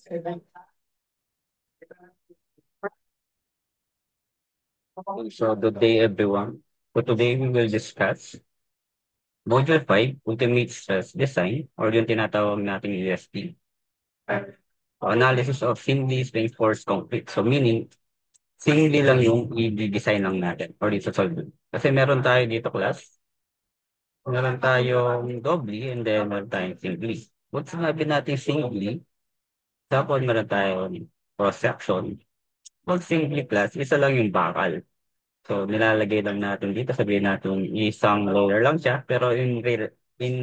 So good day everyone. So today we will discuss Module 5, Ultimate Stress Design or yung tinatawag nating USD. Analysis of singly reinforced concrete. So meaning, singly lang yung i-design lang natin or i-solve. Kasi meron tayo dito class, meron tayong doubly and then meron tayong singly. Kung sinabi natin singly, tapos meron tayong cross-section. Pag singly class, isa lang yung bakal. So, nilalagay lang natin dito, sabihin natin isang layer lang siya, pero in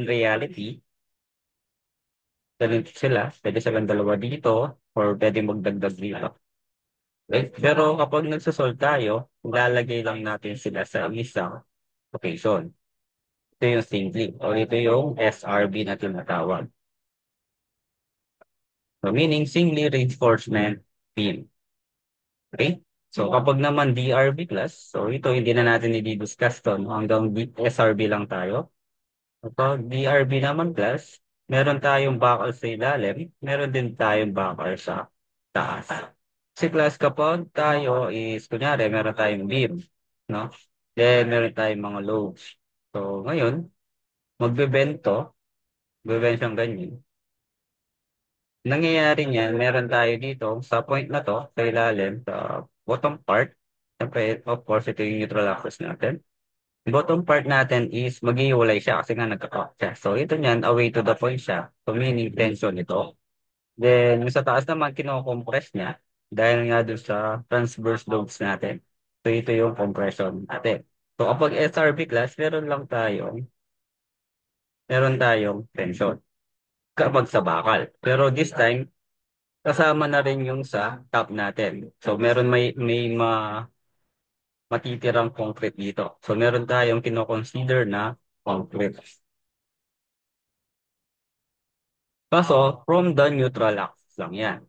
reality, ganito sila, pwede silang dalawa dito, or pwede magdagdag dito. Okay? Pero kapag nagsasolve tayo, nilalagay lang natin sila sa isang location. Ito yung singly, o ito yung SRB na tinatawag. So, meaning singly reinforcement beam. Okay? So, kapag naman DRB class, so ito hindi na natin i-discuss to, no? Hanggang SRB lang tayo. Kapag DRB naman class, meron tayong bakal sa ilalim, meron din tayong bakal sa taas. Kasi class, kapag tayo is, kunyari, meron tayong beam, no? Then, meron tayong mga loads. So, ngayon, magbe-bend to, magbe-bend siyang ganyan. Nangyayari niyan, meron tayo dito, sa point na to, sa ilalim, sa bottom part, siyempre, of course, ito yung neutral axis natin. Bottom part natin is maghihiwalay siya kasi nga nagka-crack siya. So ito niyan, away to the point siya. So meaning tension ito. Then yung sa taas naman, kinocompress niya dahil nga dun sa transverse loads natin. So ito yung compression natin. So kapag SRB class, meron tayong tension kapag sa bakal. Pero this time, kasama na rin yung sa top natin. So meron matitirang concrete dito. So meron tayong kino-consider na concrete. Kaso, from the neutral axis lang yan.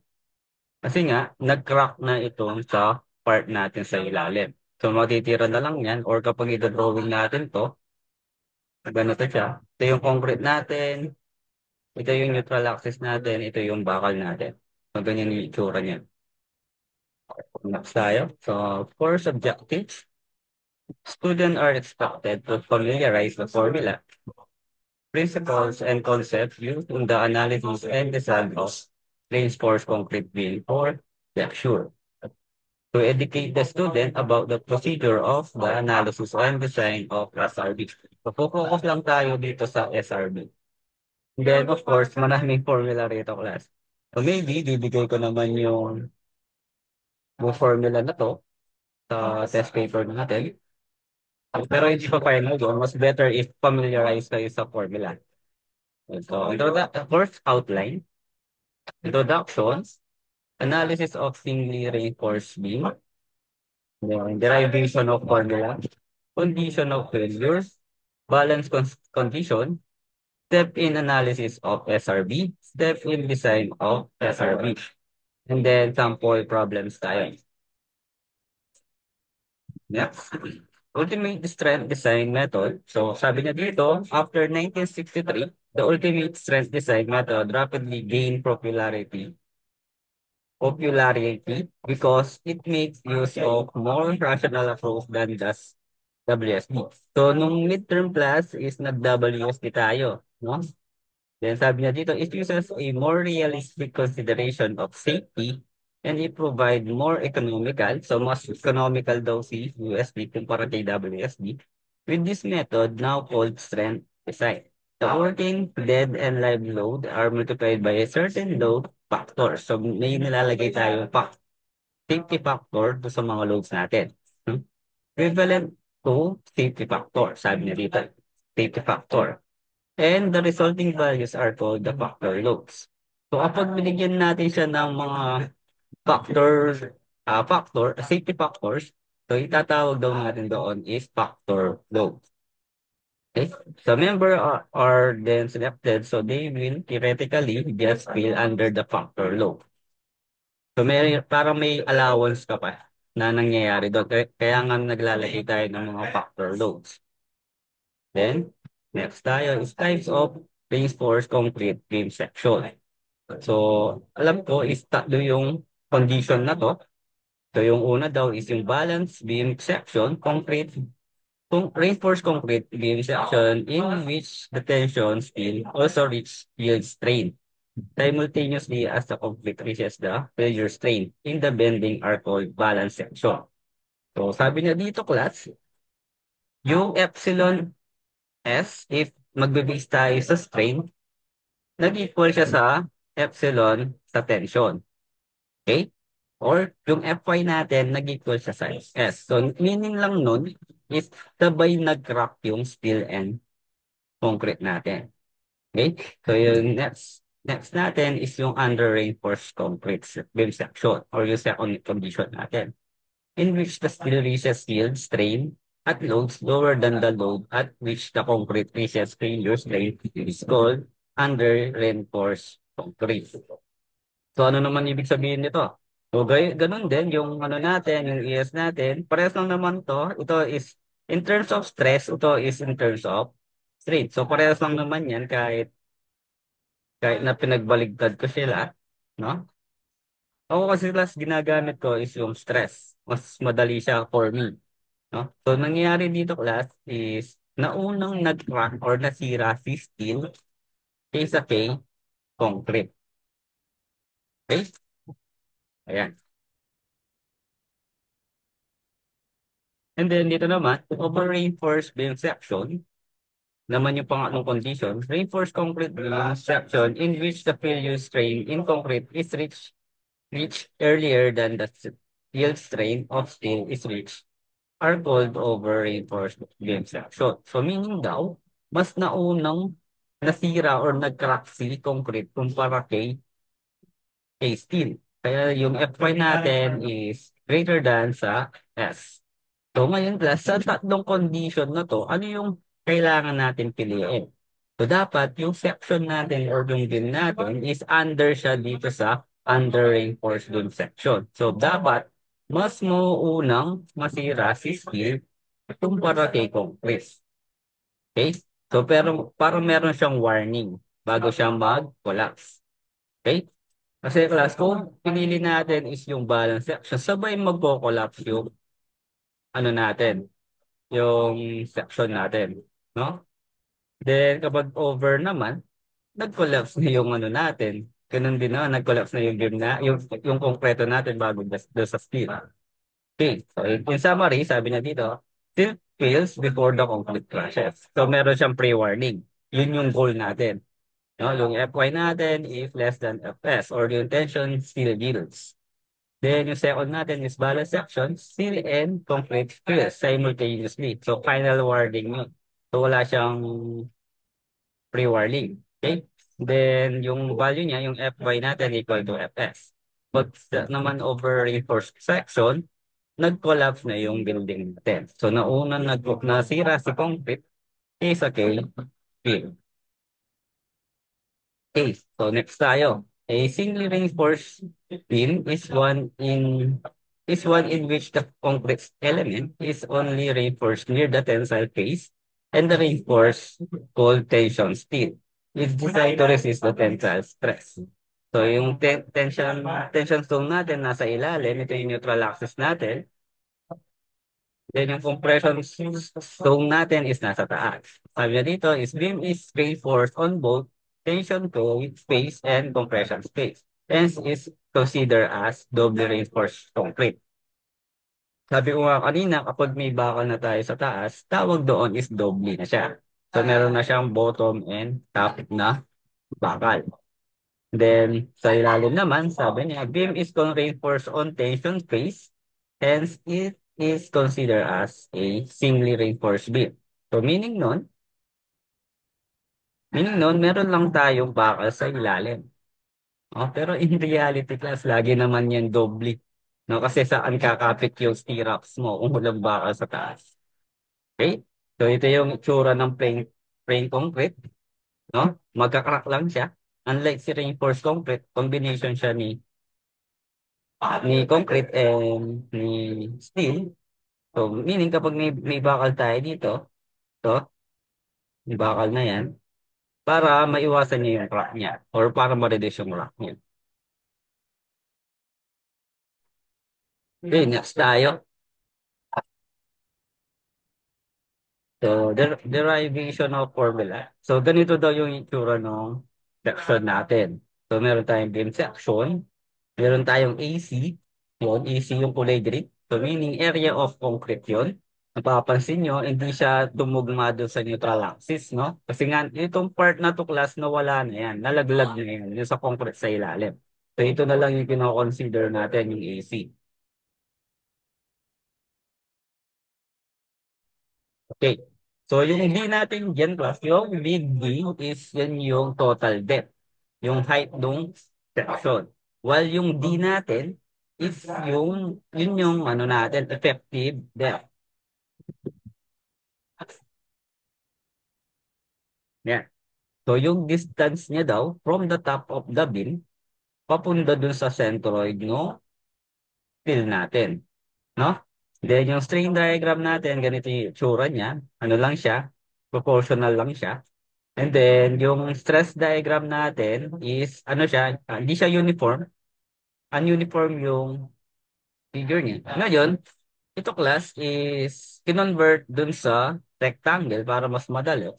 Kasi nga, nag-crack na ito sa part natin sa ilalim. So, matitira na lang yan or kapag ito-drawing natin to, ganito siya. Ito yung concrete natin, ito yung neutral axis natin, ito yung bakal natin. So, ganyan yung itsura niya. Next tayo. So, for subjectives, students are expected to familiarize the formula, principles, and concepts used in the analysis and design of reinforced concrete build or texture. To educate the student about the procedure of the analysis and design of SRB. So, focus lang tayo dito sa SRB. And then, of course, maraming formula rito, class. So, maybe, bibigay ko naman yung formula na to sa test paper natin. Pero hindi pa final yun. Mas better if familiarize kayo sa formula. So, first outline, introductions, analysis of thinly reinforced beam, then derivation of formula, condition of failures, balance condition, step in analysis of SRB, step in design of SRB, and then sample problems tayo. Next, ultimate strength design method. So sabi niya dito, after 1963, the ultimate strength design method rapidly gained popularity because it makes use of more rational approach than just WSD. So, nung midterm class is nag-WSD tayo, no? Then sabi niya dito, it uses a more realistic consideration of safety and it provide more economical, so mas economical daw si USD kumpara kay WSD. With this method, now called strength design. The working dead and live load are multiplied by a certain load factor. So may nilalagay tayo safety factor to sa mga loads natin. Equivalent to safety factor, sabi niya dito. Safety factor. And the resulting values are called the factor loads. So kapag binigyan natin siya ng mga factors, safety factors, so itatawag daw natin doon is factor load. Okay? So member are then selected, so they will theoretically just fall under the factor load. So parang may allowance ka pa na nangyayari doon. Kaya nga naglalagay tayo ng mga factor loads. Then, next tayo is types of reinforced concrete beam section. So, alam ko is tatlo yung condition na to. So, yung una daw is yung balance beam section, reinforced concrete beam section in which the tension steel also reach yield strain simultaneously as the concrete reaches the failure strain in the bending are called balance section. So, sabi niya dito, class, yung epsilon S, if magbe-base tayo sa strain, nag-equal siya sa epsilon sa tension. Okay? Or yung Fy natin, nag-equal siya sa S. So, meaning lang nun is sabay nag-crack yung steel and concrete natin. Okay? So, yung next natin is yung under reinforced concrete beam section or yung second condition natin in which the steel reaches yield strain at loads lower than the load at which the concrete reaches failure strain is called under reinforced concrete. So ano naman ibig sabihin nito? So ganun din yung ano natin, yung ES natin, parehas lang naman to. Ito is in terms of stress, ito is in terms of strain. So parehas lang naman yan kahit na pinagbaligtad ko sila, no? Ako kasi last ginagamit ko is yung stress. Mas madali siya for me, no? So nangyayari dito class is naunang nag-crack or nasira si steel kaysa kay concrete. Okay? Ayan. And then dito naman, over reinforced beam section, naman yung pangatlong condition, reinforced concrete beam section in which the failure strain in concrete is reached earlier than the yield strain of steel is reached are called over reinforced beam section. So meaning daw, mas naunang nasira or nag-crack si concrete kumpara kay steel. Kaya yung Fy natin is greater than sa S. So ngayon class, sa tatlong condition na to, ano yung kailangan natin piliin? So dapat yung section natin or yung beam natin is under siya dito sa under reinforced beam section. So dapat mas mauunang masira si steel kumpara kay concrete. Okay? So pero para meron siyang warning bago siya mag-collapse. Okay? Kasi class, kung pinili natin is yung balance section, sabay magko-collapse yung ano natin, yung section natin, no? Then kapag over naman, nag-collapse na yung ano natin. Ganun din na, nag-collapse na yung beam na, yung konkreto natin bago doon sa steel. Okay, so in summary, sabi niya dito, steel fails before the concrete crashes. So meron siyang pre-warning. Yun yung goal natin. No? Yung Fy natin is less than Fs or yung tension still yields. Then yung second natin is balance section, steel and concrete fails simultaneously. So final warning yun. So wala siyang pre-warning. Okay? Then, yung value niya, yung Fy natin equal to Fs. But naman over reinforced section, nag-collapse na yung building natin. So, nauna nasira si concrete kaysa kay steel. Okay, so next tayo. A singly reinforced beam is one in which the concrete element is only reinforced near the tensile face and the reinforced cold tension steel is designed to resist the tensile stress. So yung tension zone natin nasa ilalim, ito yung neutral axis natin. Then yung compression zone natin is nasa taas. Sabi niya dito is beam is reinforced on both tension code space and compression space. Hence is considered as doubly reinforced concrete. Sabi ko nga kanina, kapag may bakal na tayo sa taas, tawag doon is doubly na siya. So meron na siyang bottom and top na bakal. Then sa ilalim naman, sabi niya, beam is reinforced on tension space. Hence, it is considered as a singly reinforced beam. So meaning nun, meron lang tayong bakal sa ilalim. Oh, pero in reality class, lagi naman yan doble. No, kasi saan kakapit yung stirrups mo kung walang bakal sa taas. Okay? So ito yung itsura ng plain concrete. No? Magkakrak lang siya. Unlike si reinforced concrete, combination siya ni concrete and ni steel. So meaning kapag may bakal tayo dito, to, may bakal na yan. para maiwasan niya yung crack niya or para ma-reduce yung crack niya. Okay, next tayo. So, derivation of formula. So, ganito daw yung itsura ng section natin. So, meron tayong beam section, meron tayong AC. Yun, AC yung kulay green. So, meaning area of concrete yun. Napapansin nyo, hindi siya tumugma doon sa neutral axis, no? Kasi nga, itong part na to class, nawala na yan. Nalaglag na yan, yung sa concrete sa ilalim. So, ito na lang yung kino-consider natin, yung AC. Okay. So, yung D natin dyan, class, yung big D is yan yung total depth, yung height ng section. While yung D natin is yun yung ano natin, effective depth. Yan. So, yung distance niya daw from the top of the beam papunta dun sa centroid no fill natin. No? Then, yung string diagram natin, ganito yung tsura niya. Ano lang siya? Proportional lang siya. And then, yung stress diagram natin is, ano siya, hindi siya uniform. Ununiform yung figure niya. Ngayon, ito class is kinonvert dun sa rectangle para mas madali.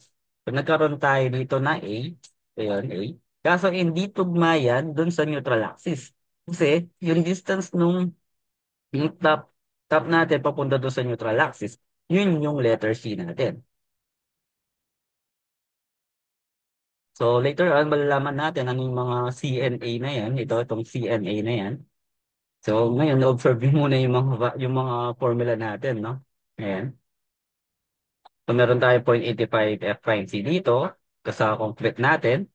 So, nagkaroon tayo dito na A. Ayun, A. Kaso hindi tugma yan dun sa neutral axis. Kasi yung distance nung yung top natin papunta dun sa neutral axis, yun yung letter C natin. So later on, malalaman natin ano yung mga CNA na yan. Itong CNA na yan. So ngayon, observe muna yung mga formula natin, no? Ayan. So meron tayo 0.85 F prime C dito sa concrete natin.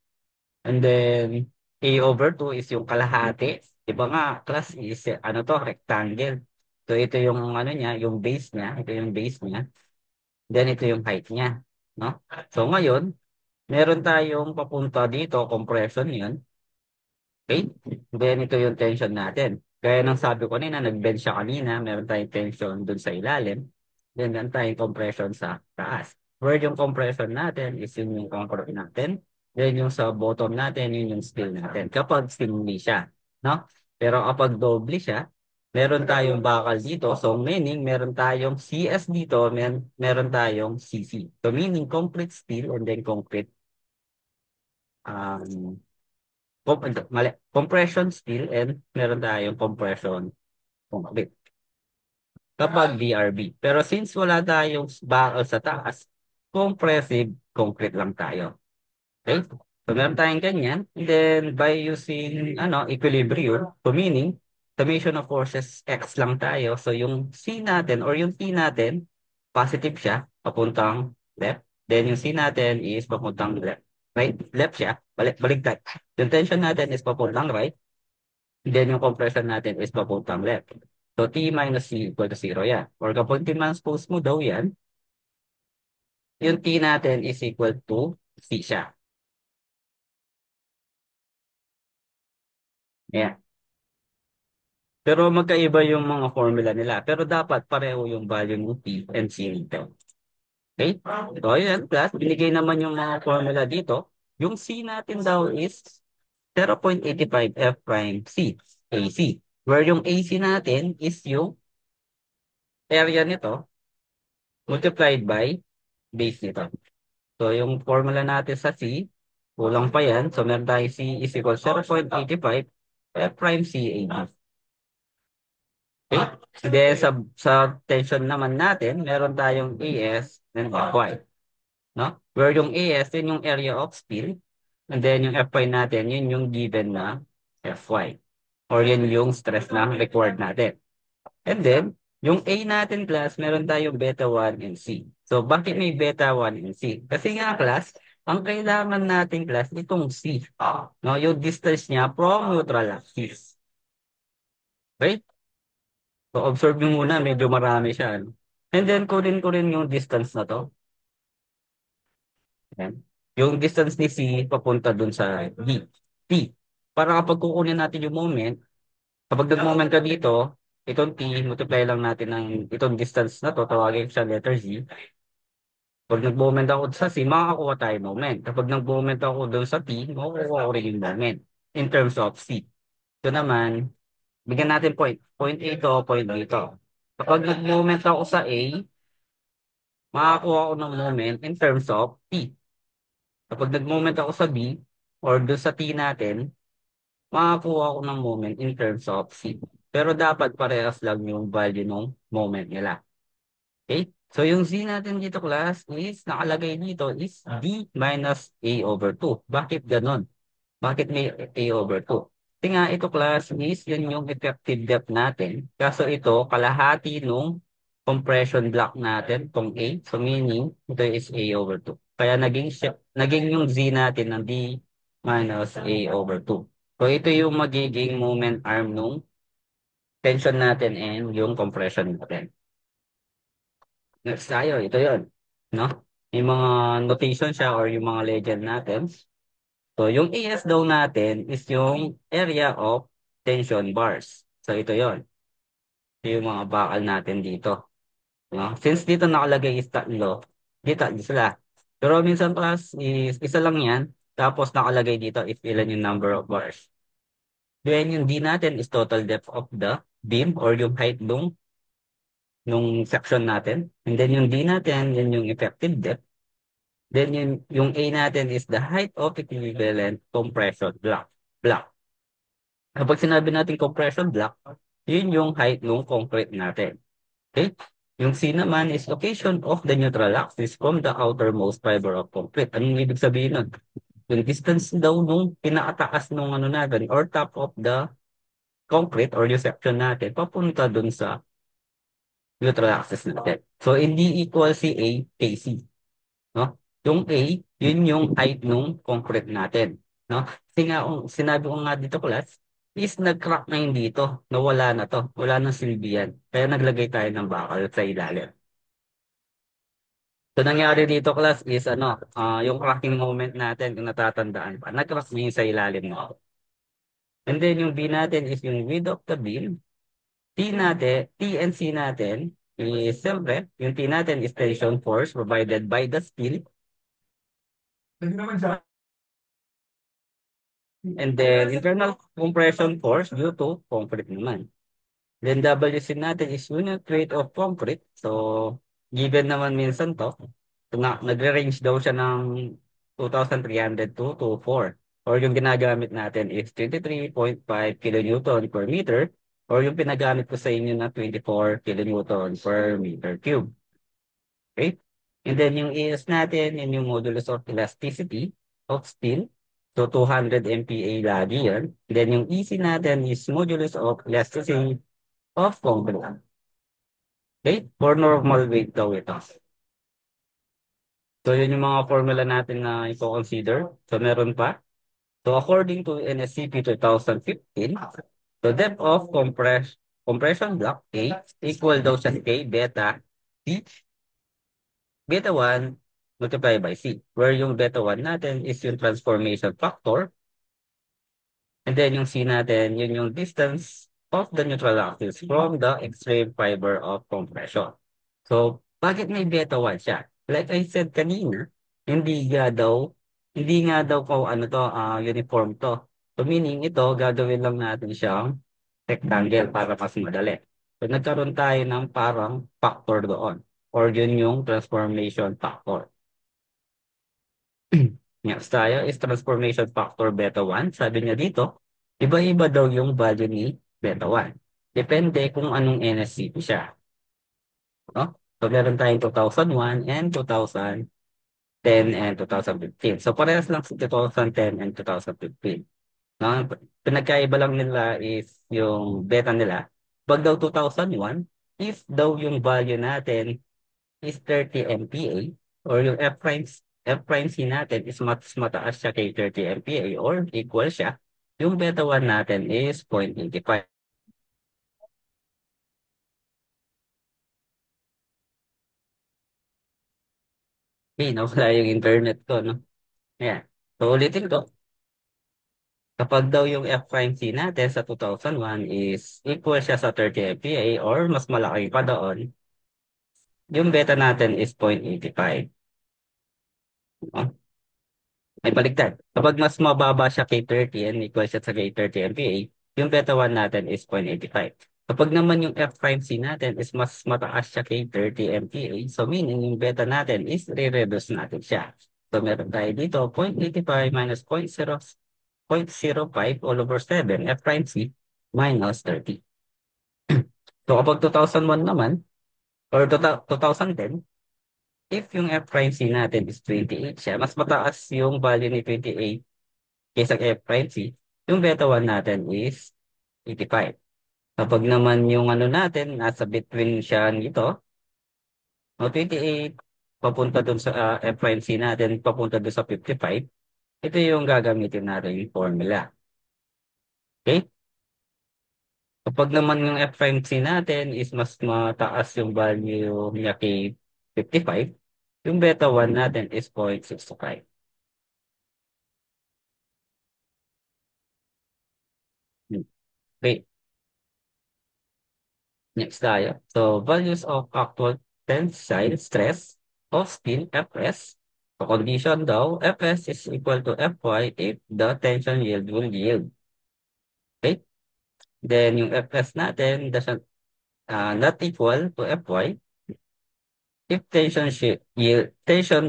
And then A over 2 is yung kalahati. Diba nga, class is ano to, rectangle. So ito yung ano niya, yung base niya. Ito yung base niya. Then ito yung height niya. No? So ngayon, meron tayong papunta dito, compression yun. Okay? Then ito yung tension natin. Gaya ng sabi ko kanina, nag-bend siya kanina, meron tayong tension dun sa ilalim. Then meron tayong compression sa taas. Where yung compression natin is yun yung concrete natin. Then yung sa bottom natin, yun yung steel natin. Kapag stingly siya. No? Pero kapag doble siya, meron tayong bakal dito. So meaning, meron tayong CS dito, meron tayong CC. So meaning, concrete steel and then concrete um, mali, compression steel and meron tayong compression concrete kapag BRB. Pero since wala tayong bakal sa taas, compressive concrete lang tayo. Okay? So meron tayong ganyan. And then by using equilibrium, so meaning summation of forces X lang tayo. So yung C natin or yung T natin, positive siya, papuntang left. Then yung C natin is papuntang left. Right? Left siya. Baligtad. Yung tension natin is papuntang right. Then yung compression natin is papuntang left. So T minus C equal to 0 yan. Or kapag tinranspose mo daw yan, yung T natin is equal to C siya. Ayan. Pero magkaiba yung mga formula nila. Pero dapat pareho yung value ng P and C nito. Okay? So ayan, class. Binigay naman yung mga formula dito. Yung C natin daw is 0.85 F prime C, AC. Where yung AC natin is yung area nito multiplied by base nito. So yung formula natin sa C, kulang pa yan. So meron tayo C is equal 0.85 F prime C AB. Okay? Then sa tension naman natin, meron tayong AS and FY. No? Where yung AS, yun yung area of steel. And then yung FY natin, yun yung given na FY. Or yun yung stress na required natin. And then, yung A natin class, meron tayong beta 1 and C. So, bakit may beta 1 and C? Kasi nga class, ang kailangan natin class, itong C. No? Yung distance niya from neutral axis. Okay? So, observe nyo muna, medyo marami siya. Ano? And then, kunin ko rin yung distance na to. Ayan. Yung distance ni C papunta dun sa D. T. Para kapag kukunin natin yung moment, kapag nag-moment ka dito, itong T, multiply lang natin ng itong distance na to, tawagin siya letter Z. Pag nag-moment ako sa C, makakakuha tayo moment. Kapag nag-moment ako doon sa T, makukuha ko rin yung moment in terms of C. Ito naman, bigyan natin point. Point A to, point B to. Kapag nag-moment ako sa A, makakuha ko ng moment in terms of T. Kapag nag-moment ako sa B, or doon sa T natin, makakuha ko ng moment in terms of C. Pero dapat parehas lang yung value ng moment nila. Okay? So yung Z natin dito class is nakalagay dito is D minus A over 2. Bakit ganon? Bakit may A over 2? Kasi nga ito class is yun yung effective depth natin. Kaso ito kalahati nung compression block natin, tong A. So meaning ito is A over 2. Kaya naging yung Z natin ng D minus A over 2. So ito yung magiging moment arm nung tension natin and yung compression natin. Next tayo, ito yon, no? Yung mga notation siya or yung mga legend natin. So, yung AS daw natin is yung area of tension bars. So, ito yon, yung mga bakal natin dito. No? Since dito nakalagay is tatlo, dito sila. Pero minsan class is isa lang yan. Tapos nakalagay dito if ilan yung number of bars. Then yung D natin is total depth of the beam or yung height nung section natin. And then yung D natin, yun yung effective depth. Then yung A natin is the height of equivalent compression block. Kapag sinabi natin compression block, yun yung height ng concrete natin. Okay? Yung C naman is location of the neutral axis from the outermost fiber of concrete. Anong ibig sabihin nun? Yung distance daw nung pinakataas nung ano natin or top of the concrete or yung section natin papunta dun sa neutral axis natin. So, hindi equal si A, KC. No? Yung A, yun yung height nung concrete natin. No? Kasi nga, sinabi ko nga dito class, is nag-crack na yun dito. Nawala na to. Wala nang silbi yan. Kaya naglagay tayo ng bakal sa ilalim. So, nangyari dito class is yung cracking moment natin, kung natatandaan pa, nag-crack na yun sa ilalim mo. And then yung B natin is yung width of the beam. T and C natin is, siyempre, yung T natin is tension force provided by the steel. And then internal compression force due to concrete naman. Then WC natin is unit weight of concrete. So, given naman minsan to, nagre-range daw siya ng 2,300 to 4. Or yung ginagamit natin is 23.5 kilonewton per meter. Or yung pinagamit ko sa inyo na 24 kilonewton per meter cube. Okay? And then yung ES natin, yun yung modulus of elasticity of steel. So 200 MPa lagi yan. Then yung EC natin is modulus of elasticity of concrete. Okay? For normal weight daw ito. So yun yung mga formula natin na i-consider. So meron pa. So according to NSCP 2015, the depth of compression block A equal daw siya K beta T beta 1 multiplied by C, where yung beta 1 natin is yung transformation factor, and then yung C natin, yun yung distance of the neutral axis from the extreme fiber of compression. So, bakit may beta 1 siya? Like I said kanina, hindi nga daw kung ano to, uniform to. So, meaning ito, gagawin lang natin siyang rectangle para mas madali. So, nagkaroon tayo ng parang factor doon, or yun yung transformation factor. Next tayo is transformation factor beta 1. Sabi niya dito, iba-iba daw yung value ni beta 1. Depende kung anong NSCP siya. No? So, meron tayong 2001 and 2010 and 2015. So, parehas lang sa 2010 and 2015. No? Pinagkaiba lang nila is yung beta nila. Pag daw 2001, if daw yung value natin is 30 MPa or yung F prime C natin is mas mataas siya kay 30 MPa or equal siya, yung beta 1 natin is 0.85. Okay, nawala yung internet ko, no? Ayan. So, ulitin ko. Kapag daw yung F prime C natin sa 2001 is equal siya sa 30 MPa or mas malaki pa doon, yung beta natin is 0.85. No? Ay baligtad. Kapag mas mababa siya kay 30 and equal siya sa kay 30 MPa, yung beta 1 natin is 0.85. Kapag naman yung F prime C natin is mas mataas siya kay 30 MPa, so meaning yung beta natin is re-reduce natin siya. So meron tayo dito 0.85 minus 0.05 all over 7 F prime C minus 30. So kapag 2001 naman, or 2010, if yung F prime C natin is 28 siya, mas mataas yung value ni 28 kaysa kay F prime C, yung beta 1 natin is 85. Kapag naman yung ano natin, nasa between siya nito, no, 28, papunta dun sa F prime C natin, papunta dun sa 55, ito yung gagamitin natin yung formula. Okay? Kapag naman yung F prime C natin is mas mataas yung value niya kay 55, yung beta 1 natin is 0.65. Okay, next tayo. So, values of actual tensile stress of steel Fs. So, condition daw, Fs is equal to Fy if the tension yield will yield. Okay? Then, yung Fs natin doesn't not equal to Fy if tension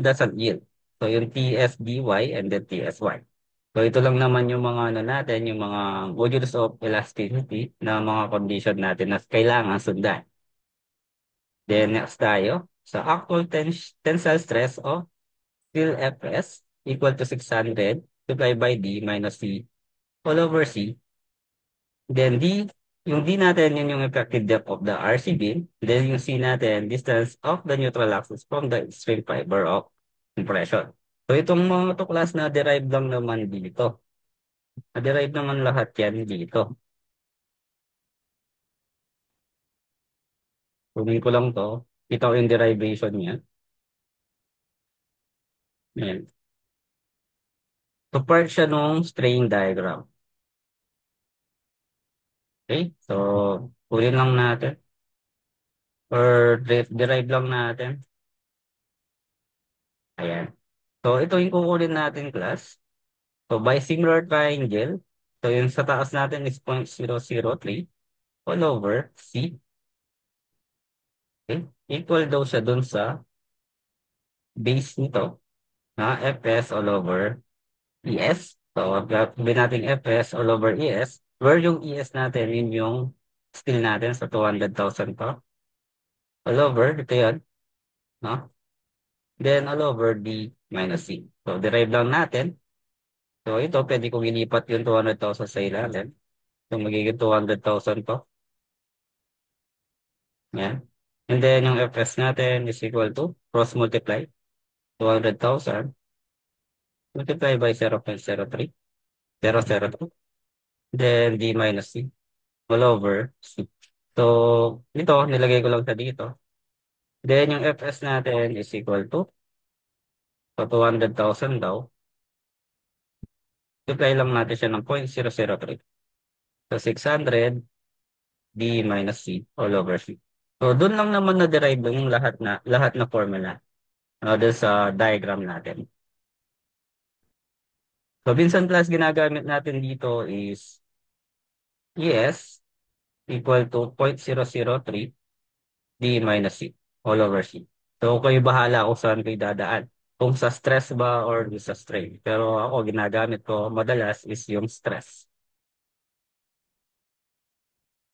doesn't yield. So, yung Ts dy and then Tsy. So, ito lang naman yung mga ano natin, yung mga modulus of elasticity na mga condition natin na kailangan sundan. Then next tayo, sa actual tensile stress of steel Fs equal to 600 divided by D minus C all over C. Then D, yung D natin, yun yung effective depth of the RC beam. Then yung C natin, distance of the neutral axis from the extreme fiber of compression. So itong mga tuklas na derive lang naman dito. Na-derive naman lahat yan dito. Kunin ko lang to. Ito yung derivation niya. Ayan. So part siya nung strain diagram. Okay? So, kunin lang natin or derive lang natin. Ayan. So, ito yung kukunin natin class. So, by similar triangle, so yung sa taas natin is 0.003 all over C. Okay? Equal daw siya dun sa base nito na Fs all over Es. So, sabihin natin Fs all over Es, where yung Es natin, yun yung steel natin sa 200,000 to. All over, ito yun. No? Then all over D minus C. So, derive lang natin. So, ito, pwede kong ilipat yung 200,000 sa ilalim. So, magiging 200,000 to. Yan. And then, yung Fs natin is equal to cross multiply. 200,000 multiply by 0.03. 0.02. Then, D minus C. All over C. So, ito, nilagay ko lang sa dito. Then, yung Fs natin is equal to, so 200,000 daw. Multiply lang natin siya ng 0.003. So, 600 D minus C all over C. So, doon lang naman na-derive yung lahat na formula doon sa diagram natin. So, minsan class ginagamit natin dito is ES equal to 0.003 D minus C all over C. So, kayo bahala kung saan kayo dadaan. Kung sa stress ba or sa strain. Pero ako, ginagamit ko madalas is yung stress.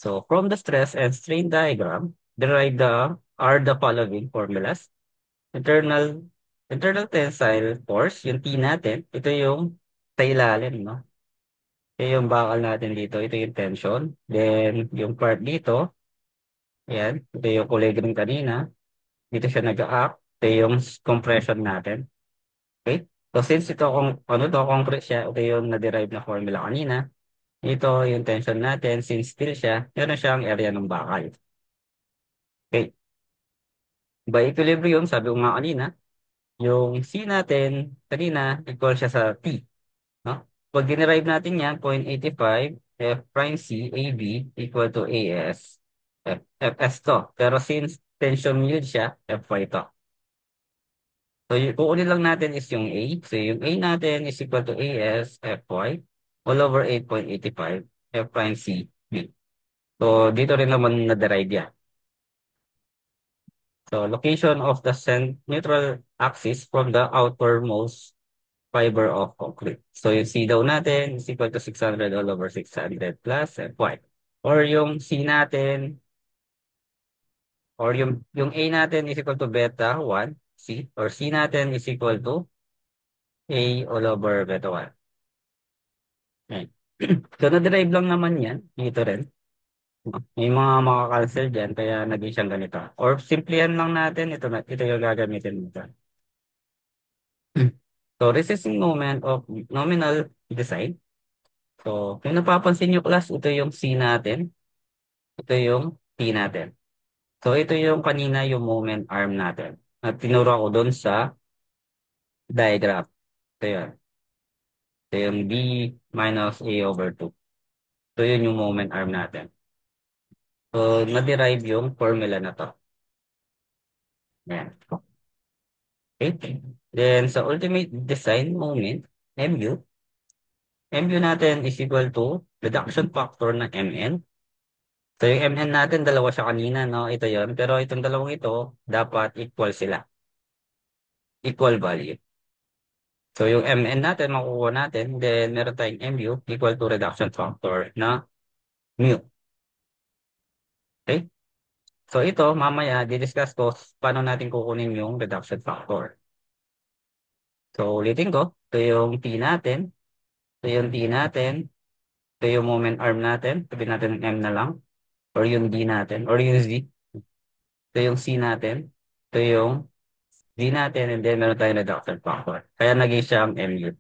So, from the stress and strain diagram, derive the following formulas. Internal internal tensile force, yung T natin, ito yung sa ilalim, no? Ito yung bakal natin dito, ito yung tension. Then, yung part dito, ayan, ito yung kulay green kanina. Dito siya nag-act. Ito yung compression natin. Okay? So, since ito, kung ano to, concrete siya, ito yung na-derive na formula kanina. Ito yung tension natin, since steel siya, meron siyang area ng bakal. Okay? By equilibrium, sabi ko nga kanina, yung C natin, kanina, equal siya sa T. No? Pag dinerive natin yan, 0.85 F prime C AB equal to AS Fs to. Pero since tension yield siya, Fy to. So, kukunin lang natin is yung A. So, yung A natin is equal to AS Fy all over 8.85 F prime C B. So, dito rin naman na-derive yan. So, location of the neutral axis from the outermost fiber of concrete. So, yung C daw natin is equal to 600 all over 600 plus Fy. Or yung C natin, or yung A natin is equal to beta 1 C, or C natin is equal to A all over beta 1. Ayan. So, na-derive lang naman yan. Dito rin. May mga makakancel dyan, kaya naging siyang ganito. Or simplihan lang natin, ito yung gagamitin nito. So, resisting moment of nominal design. So, kung napapansin nyo class, ito yung C natin, ito yung T natin. So, ito yung kanina yung moment arm natin. At tinuro ko doon sa diagram. Ito yun. Ito yung B minus A over 2. So, yun yung moment arm natin. So, na-derive yung formula na to. Yan. Okay. Then, sa ultimate design moment, MU, MU natin is equal to reduction factor ng MN. So, yung MN natin, dalawa siya kanina, no? Ito yon. Pero itong dalawang ito, dapat equal sila. Equal value. So, yung MN natin, makukuha natin. Then, meron tayong MU equal to reduction factor na mu. Okay? So, ito, mamaya, didiscuss ko paano natin kukunin yung reduction factor. So, ulitin ko. Ito yung T natin. Ito yung T natin. Ito yung moment arm natin. Sabihin natin ng M na lang. Or yung D natin. Or yung Z. Ito yung C natin. Ito yung D natin. And then meron tayong reduction factor. Kaya naging siyang MU.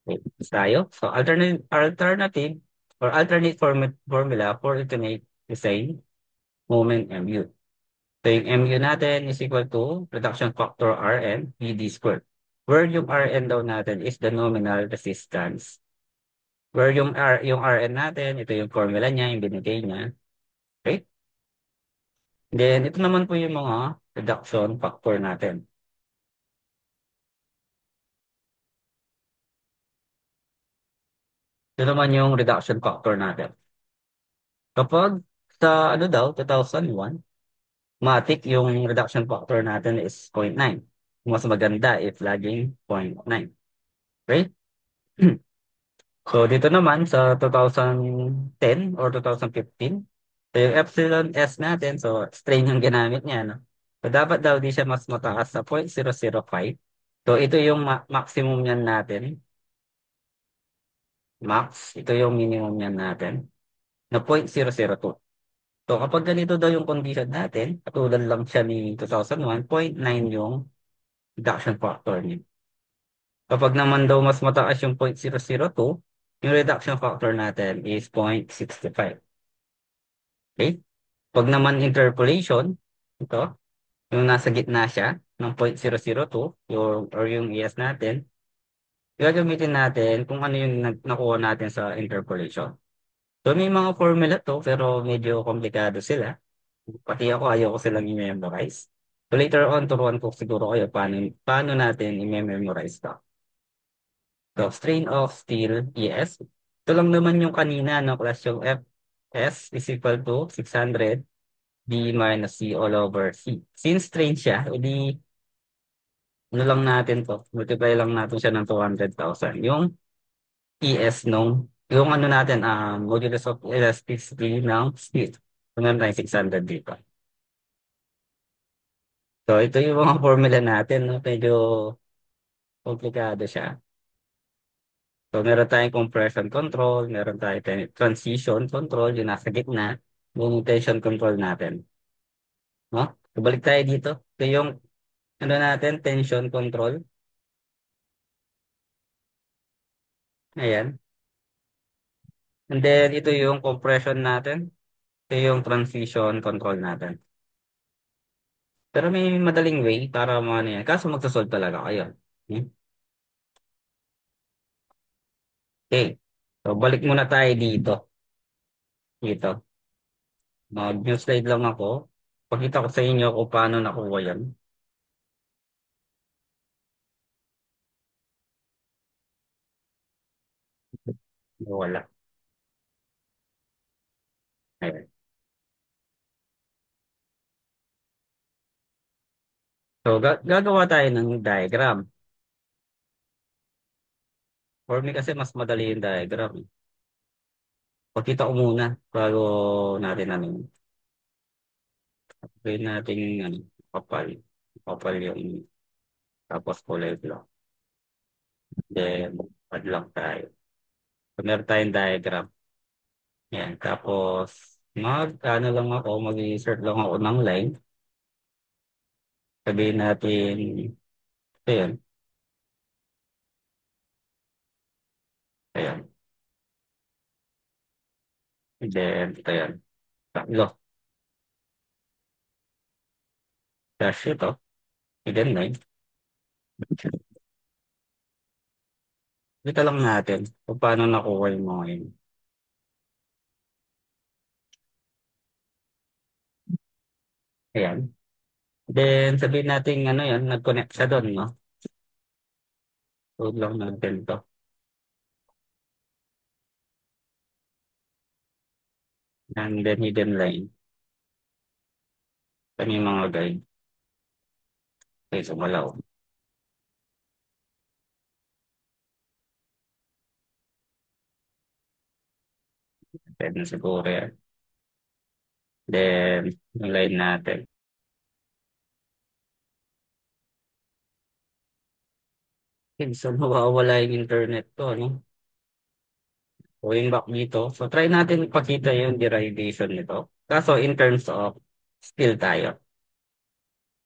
Okay. Tapos tayo. So alternative or alternate formula for alternate design moment MU. So yung MU natin is equal to reduction factor Rn BD squared. Where yung Rn daw natin is the nominal resistance. Where yung Rn natin, ito yung formula niya, yung binigay niya. Okay? Then, ito naman po yung mga reduction factor natin. Ito naman yung reduction factor natin. Kapag sa ano daw, 2001, matik yung reduction factor natin is 0.9. Mas maganda if laging 0.9. Okay? So, dito naman sa 2010 or 2015, so yung epsilon S natin, so strain yung ginamit niya, no? So, dapat daw di siya mas mataas sa 0.005. So, ito yung maximum niyan natin. Max, ito yung minimum niyan natin na 0.002. So, kapag ganito daw yung condition natin, katulad lang siya ni 2001, 0.9 yung reduction factor niya. Kapag naman daw mas mataas yung 0.002, yung reduction factor natin is 0.65. Okay? Pag naman interpolation, ito, yung nasa gitna siya ng 0.002, yung ES natin, gagamitin natin kung ano yung nakuha natin sa interpolation. So, may mga formula to, pero medyo komplikado sila. Pati ako, ayaw ko silang i-memorize. So, later on, turuan ko siguro kayo paano natin i-memorize to. So, strain of steel, ES. Ito lang naman yung kanina, no, class yung Fs is equal to 600 B minus C all over C. Since strain siya, edi ano lang natin to, multiply lang natin siya ng 200,000. Yung ES yung ano natin, modulus of elasticity ng steel. So, meron tayong 600 dito. So, ito yung mga formula natin, no? Medyo komplikado siya. So, meron tayong compression control, meron tayong transition control, yung nasa gitna, yung tension control natin. No? So, balik tayo dito. Ito yung ano natin, tension control. Ayan. And then, ito yung compression natin. Ito yung transition control natin. Pero may madaling way para ano yan. Kaso magsasolve talaga kayo. Hmm? Okay. So, balik muna tayo dito. Dito. Mag-new slide lang ako. Pakita ko sa inyo kung paano nakuha yan. Wala. Ayan. So, gagawa tayo ng diagram. For me kasi mas madali yung diagram. Pakita ko muna bago natin ano. Gawin natin yung ano, kapal. Kapal yung tapos kulay black. Then, add lang tayo. So, meron tayong diagram. Yan. Tapos, ano lang ako, mag-insert lang ako ng line. Sabihin natin, ayan, ayan. Then, ayan. Tatlo. Dash ito. And then, line. Kita lang natin kung paano nakuha yung mga yun. Ayan. Then, sabihin natin, ano yan, nag-connect siya doon, no? Load lang natin to. And then, hidden line. Ito yung mga guide. Okay, sumalaw. Then, siguro yan. Then, yung line natin. Okay, so, mawawala yung internet to, no? Going back dito. So, try natin ipakita yung derivation nito. Kaso, in terms of skill tayo.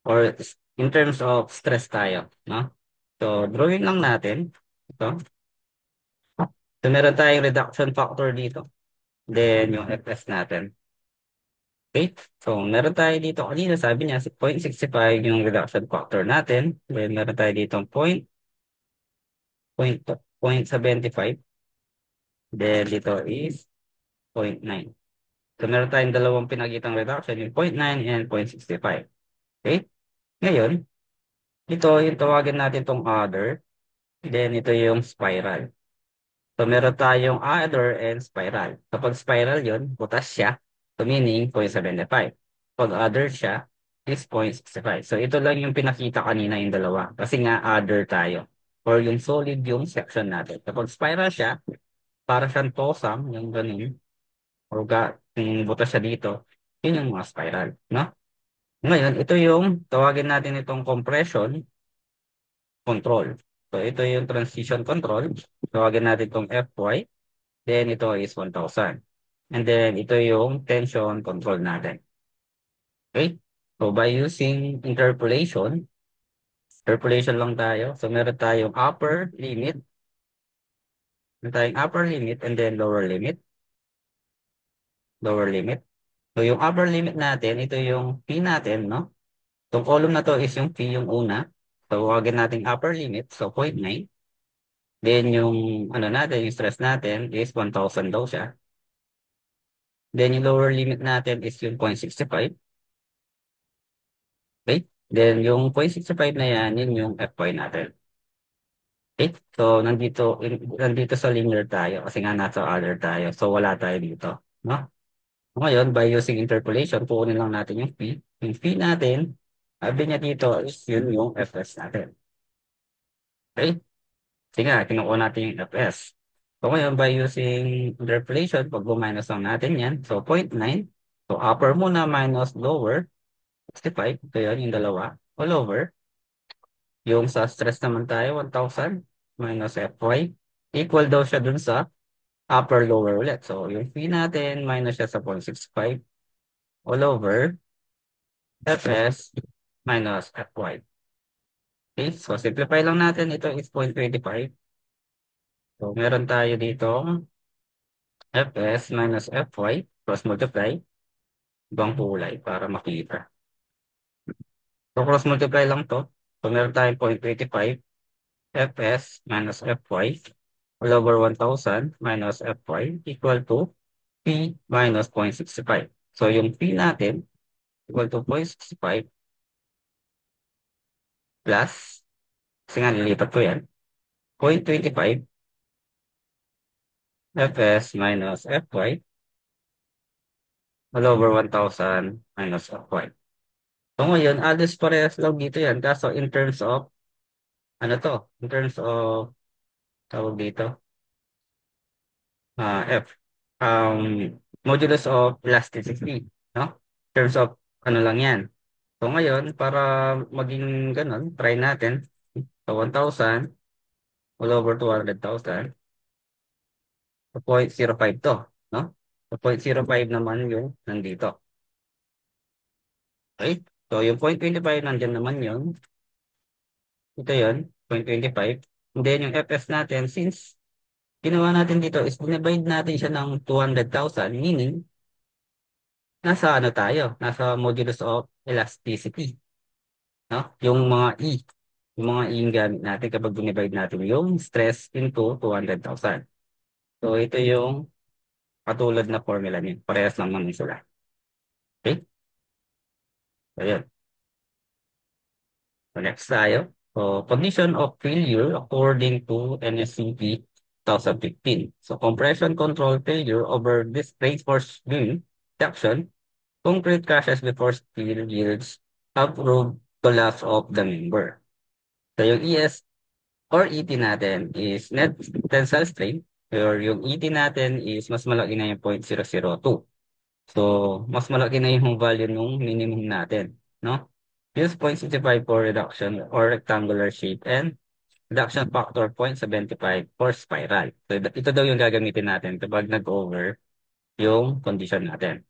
Or in terms of stress tayo, no? So, drawing lang natin. Ito. So, meron tayong reduction factor dito. Then, yung Fs natin. Okay? So, meron tayo dito kanina, sabi niya, 0.65 yung reduction factor natin. Then, meron tayo dito point, 0.75. Then, dito is 0.9. So, meron tayong dalawang pinagitang reduction, yung 0.9 and 0.65. Okay? Ngayon, ito yung tawagin natin tong other. Then, ito yung spiral. So, meron tayong other and spiral. Kapag spiral yun, butas siya. So, meaning 0.75. Pag other siya, is 0.65. So, ito lang yung pinakita kanina yung dalawa. Kasi nga, other tayo. Or yung solid yung section natin. Kapag spiral siya, para siyang tosam, yung ganun. Or yung butas siya dito. Yun yung mga spiral. No? Ngayon, ito yung tawagin natin itong compression control. So, ito yung transition control. Tawagin natin itong FY. Then ito is 1,000. And then ito yung tension control natin. Okay? So by using interpolation lang tayo. So meron tayong upper limit and then lower limit. So yung upper limit natin, ito yung P natin, no? Itong column na to is yung P yung una. So wagin natin upper limit, so 0.9. Then yung ano natin, yung stress natin is 1,000 daw siya. Then yung lower limit natin is yung 0.65. Okay? Then, yung 0.65 na yan, yun yung FY natin. Okay? So, nandito sa linear tayo kasi nga nasa other tayo. So, wala tayo dito. No? Ngayon, by using interpolation, kukunin lang natin yung P. Yung P natin, sabi niya dito is yun yung Fs natin. Okay? Sige nga, kinukuha natin yung Fs. So, ngayon, by using interpolation, pag minus lang natin yan. So, 0.9. So, upper muna minus lower. 65. Ito yun, yung dalawa. All over. Yung sa stress naman tayo, 1,000 minus Fy. Equal daw siya dun sa upper lower ulit. So, yung P natin, minus siya sa 0.65 all over Fs minus Fy. Okay, so simplify lang natin. Ito is 0.25. So, meron tayo dito Fs minus Fy cross multiply. Ibang kulay para makita. So, cross multiply lang to. So, meron tayong 0.25 Fs minus Fy all over 1,000 minus Fy equal to P minus 0.65. So, yung P natin equal to 0.65 plus, kasi nga nilipat ko yan, 0.25 Fs minus Fy all over 1,000 minus Fy. So ngayon, address parehas lang dito yan. Kaso in terms of, ano to? In terms of, tawag dito, F. Modulus of elasticity. No? In terms of, ano lang yan. So ngayon, para maging ganun, try natin. So 1,000 all over 200,000. So 0.05 to. No? So 0.05 naman yung nandito. Okay? So yung 0.25 nandyan naman yun. Ito yun, 0.25. And then yung Fs natin, since ginawa natin dito is dinivide natin siya ng 200,000, meaning nasa ano tayo, nasa modulus of elasticity, no? Yung mga E, yung mga E yung gamit natin kapag dinivide natin yung stress into 200,000. So ito yung katulad na formula niya. Parehas lang naman sila. Okay? So yun. So next tayo. So condition of failure according to NSCP 2015. So compression control failure over this brake force beam section, concrete crashes before steel yields approved collapse of the member. So yung ES or ET natin is net tensile strain, or yung ET natin is mas malaki na yung 0.002. So, mas malaki na yung value nung minimum natin, no? Use 0.65 for reduction or rectangular shape and reduction factor 0.75 for spiral. So, ito daw yung gagamitin natin kapag nag-over yung condition natin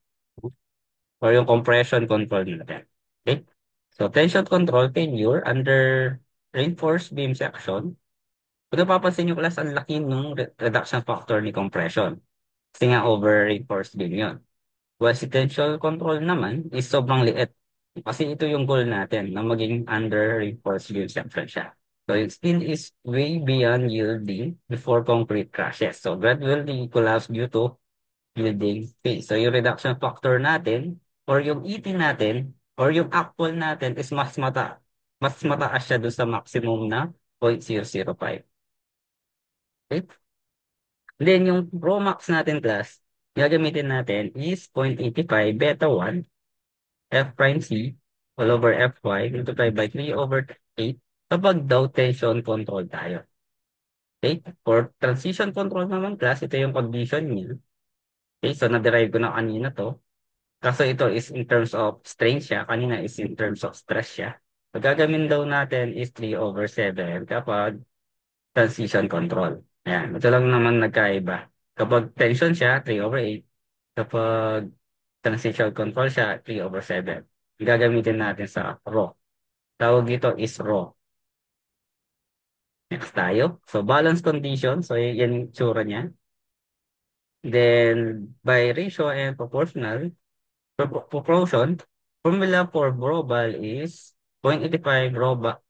or yung compression control natin. Okay? So, tension control failure under reinforced beam section. Kung napapansin nyo class, ang laki ng reduction factor ni compression. Kasi nga over reinforced beam yun. While si tension control naman is sobrang liit. Kasi ito yung goal natin na maging under reinforced beam section siya. So yung steel is way beyond yielding before concrete crashes. So gradually collapse due to yielding phase. So yung reduction factor natin or yung ET natin or yung actual natin is mas mataas siya doon sa maximum na 0.005. Okay? Then yung Pro Max natin class, gagamitin natin is 0.85 beta 1 F prime C all over Fy multiplied by 3 over 8 kapag daw tension control tayo. Okay? For transition control naman class, ito yung condition niya. Okay? So, na-derive ko na kanina to. Kaso ito is in terms of strain siya. Kanina is in terms of stress siya. So, gagawin daw natin is 3 over 7 kapag transition control. Ayan. Ito lang naman nagkaiba. Kapag tension siya, 3 over 8. Kapag transition control siya, 3 over 7. Gagamitin natin sa raw. Tawag dito is raw. Next tayo. So, balance condition. So, yan yung tsura niya. Then, by ratio and proportion, formula for Brobal is 0.85 Roba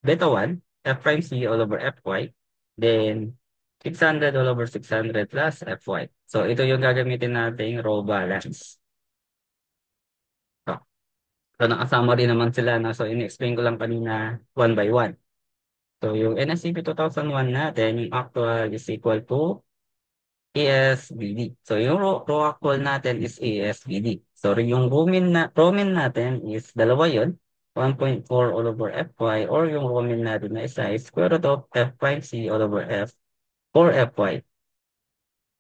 beta 1, F prime C all over Fy. Then, 600 all over 600 plus Fy. So, ito yung gagamitin nating raw balance. So, nakasama rin naman sila. No? So, in-explain ko lang kanina one by one. So, yung NSCP 2001 natin, yung actual is equal to ASBD. So, yung raw actual natin is ASBD. So, yung Romin natin is dalawa yun. 1.4 all over Fy or yung Romin natin na isa is square root of F prime C all over F or Fy.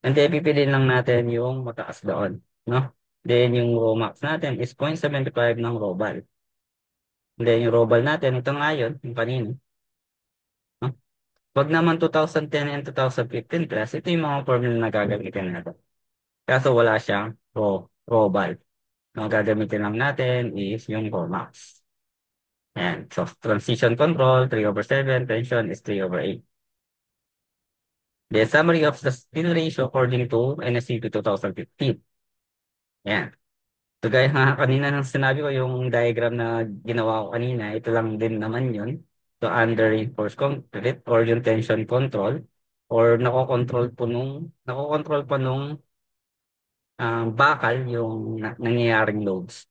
And then, pipiliin lang natin yung mataas doon. No? Then, yung raw max natin is 0.75 ng robal. And then, yung robal natin, ito nga yun, yung kanina. No? Wag naman 2010 and 2015 plus, ito yung mga formula na gagamitin natin. Kaso wala siyang robal. Ang gagamitin lang natin is yung Romax. Ayan. So, transition control, 3 over 7, tension is 3 over 8. The summary of the steel ratio according to NSCP 2015. Ayan. So, gaya nga kanina nang sinabi ko, yung diagram na ginawa ko kanina, ito lang din naman yun. So, under reinforced concrete or yung tension control or nakokontrol pa nung bakal yung nangyayaring loads.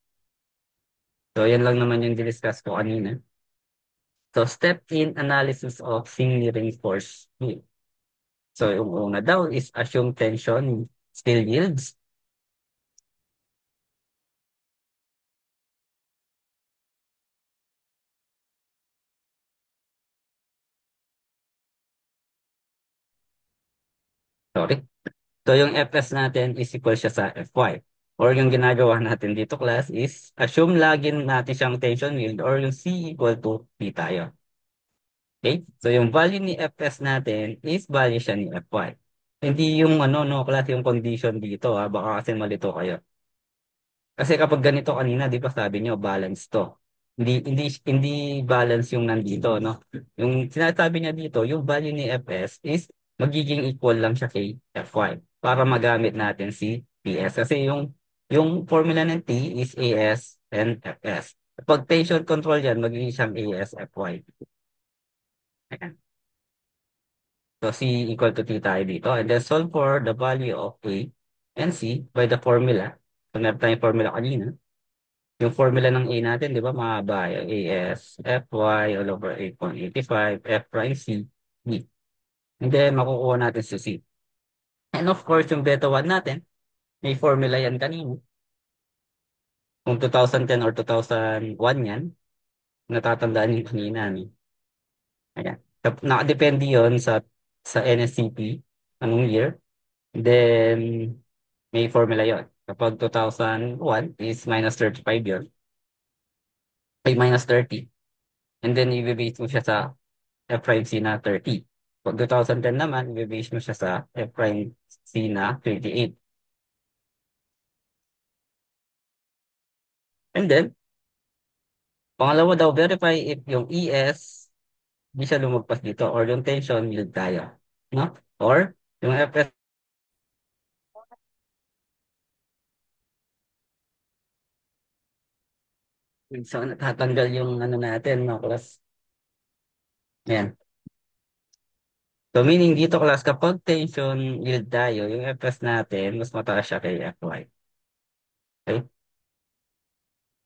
So, yan lang naman yung diniscuss ko kanina. So, step in analysis of singly reinforced beam. So, yung una daw is assume tension still yields. Sorry. So, yung Fs natin is equal siya sa Fy. Or yung ginagawa natin dito class is assume lagi natin siyang tension yield or yung C equal to P tayo. Okay? So, yung value ni Fs natin is value siya ni Fy. Hindi yung ano, no, class yung condition dito, ha? Baka kasi malito kayo. Kasi kapag ganito kanina, di ba sabi nyo, balance to. Hindi balance yung nandito, no? Yung sinasabi niya dito, yung value ni Fs is magiging equal lang siya kay Fy para magamit natin si Ps. Kasi yung formula ng T is As and Fs. Pag tension control yan, magiging siyang As, Fy. Ayan. So C equal to T tayo dito. And then solve for the value of A and C by the formula. So meron tayong formula kanina. Yung formula ng A natin, di ba, mahaba. Yung AS, Fy all over 8.85, F prime C, B. And then, makukuha natin si C. And of course, yung beta 1 natin, may formula yan kanina. Kung 2010 or 2001 yan, natatandaan yung kanina. No? Ayan. Nakadepende yon sa NSCP, anong year. Then, may formula yon. Kapag 2001 is minus 35 yun, ay minus 30. And then, i-base mo siya sa F prime C na 30. Pag 2010 naman, i-base mo siya sa F prime C na 28. And then, pangalawa daw, verify if yung ES di siya lumagpas dito or yung tension yield tayo. No? Or yung FS, so natatanggal yung ano natin, no, class. Ayan. So meaning dito class, kapag tension yield tayo, yung FS natin, mas mataas siya kay FY. Okay?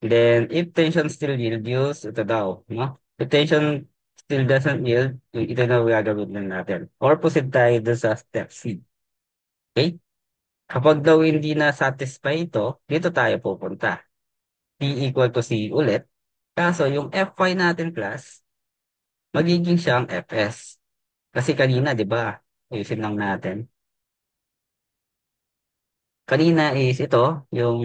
Then, if tension still yield, use ito daw, no? If tension still doesn't yield, ito na gagawin lang natin. Or proceed tayo dun sa step C. Okay? Kapag daw hindi na satisfy ito, dito tayo pupunta. P equal to C ulit. Kaso, yung Fy natin class, magiging siyang Fs. Kasi kanina, di ba? Ayusin lang natin. Kanina is ito, yung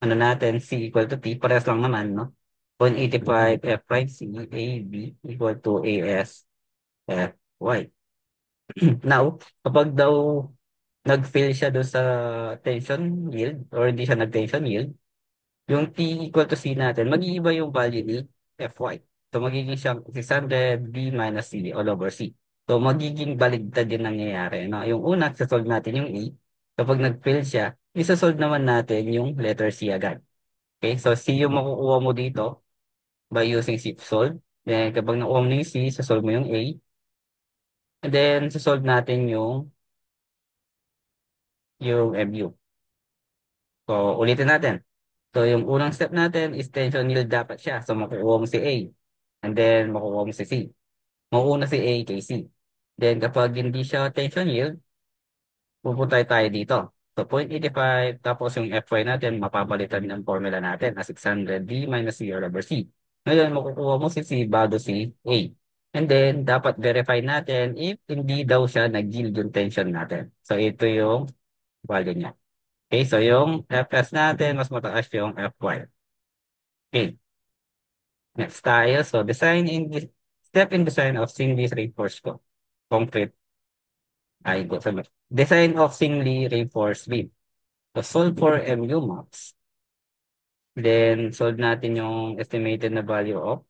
ano natin, C equal to T, parehas lang naman, no? 0.85 F prime C, A, B equal to AS, F, Y. Now, kapag daw nag-fail siya doon sa tension yield or hindi siya nag-tension yield, yung T equal to C natin, mag-iiba yung value ni Fy. So, magiging siyang 600 B minus C all over C. So, magiging baligtad din nangyayari. No? Yung una, sasolve natin yung A. Kapag nag-fail siya, isasolve naman natin yung letter C agad. Okay? So, C yung makukuha mo dito by using C to solve. Then, kapag nakuha mo na yung C, sasolve mo yung A. And then, sasolve natin yung MU. So, ulitin natin. So, yung unang step natin is tension yield dapat siya. So, makukuha mo si A. And then, makukuha mo si C. Mauuna si A kay C. Then, kapag hindi siya tension yield, pupunta tayo dito. So, 0.85, tapos yung Fy natin, mapapalitan ng formula natin na 600 D minus C over C. Ngayon, makukuha mo si C bago si A. And then, dapat verify natin if hindi daw siya nag-yield yung tension natin. So, ito yung value niya. Okay, so yung Fs natin, mas mataas yung Fy. Okay, next tayo. So, step in design of seamless reinforced concrete. Ay, go sa design of singly reinforced beam. So, solve for MU max. Then, solve natin yung estimated na value of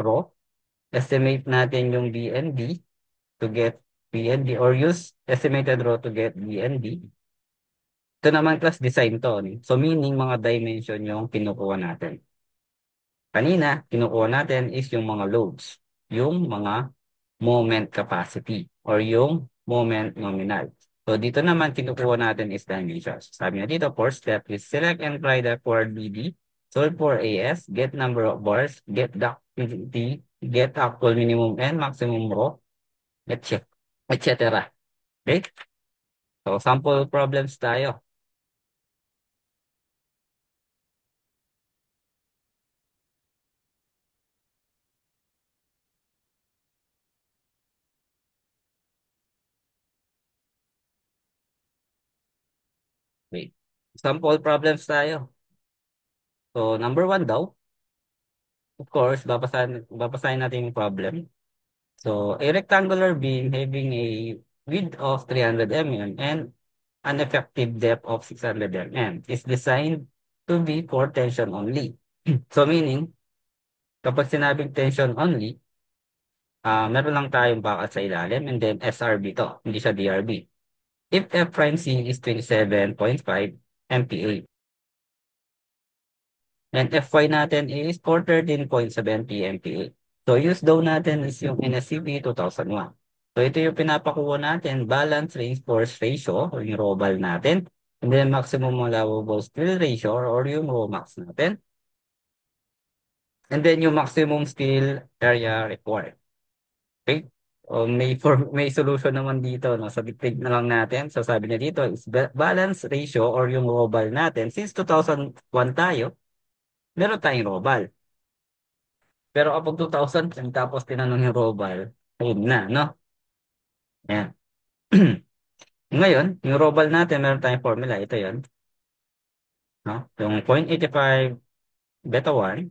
rho. Estimate natin yung BND to get BND or use estimated rho to get BND. Ito naman class design to. So, meaning mga dimension yung kinukuha natin. Kanina, kinukuha natin is yung mga loads, yung mga moment capacity, or yung moment nominal. So, dito naman, kinukuha natin is dimensions. Sabi niya dito, fourth step is select and try the chord BD, solve for AS, get number of bars, get ductility, get actual minimum and maximum row, get shift. etc. Okay? So, sample problems tayo. Wait. Sample problems tayo. So, number one daw, of course, babasahin natin yung problem. So, a rectangular beam having a width of 300 mm and an effective depth of 600 mm is designed to be for tension only. So, meaning, kapag sinabing tension only, meron lang tayong bakal sa ilalim and then SRB to, hindi siya DRB. If F prime C is 27.5 MPa and Fy natin is 413.7 PMPa. So, use daw natin is yung NSCP 2001. So, ito yung pinapakuha natin, balance range force ratio o yung ROBAL natin. And then, maximum allowable steel ratio or yung ROMAX natin. And then, yung maximum steel area required. Okay? O may solution naman dito, no? So, dictate na lang natin. So, sabi niya dito is balance ratio or yung ROBAL natin. Since 2001 tayo, meron tayong ROBAL. Pero kapag 2010 tapos tinanong yung ROBAL, ayun na, no? Ayan. Ngayon, yung ROBAL natin, meron tayong formula. Ito yun, no? Yung 0.85 beta 1,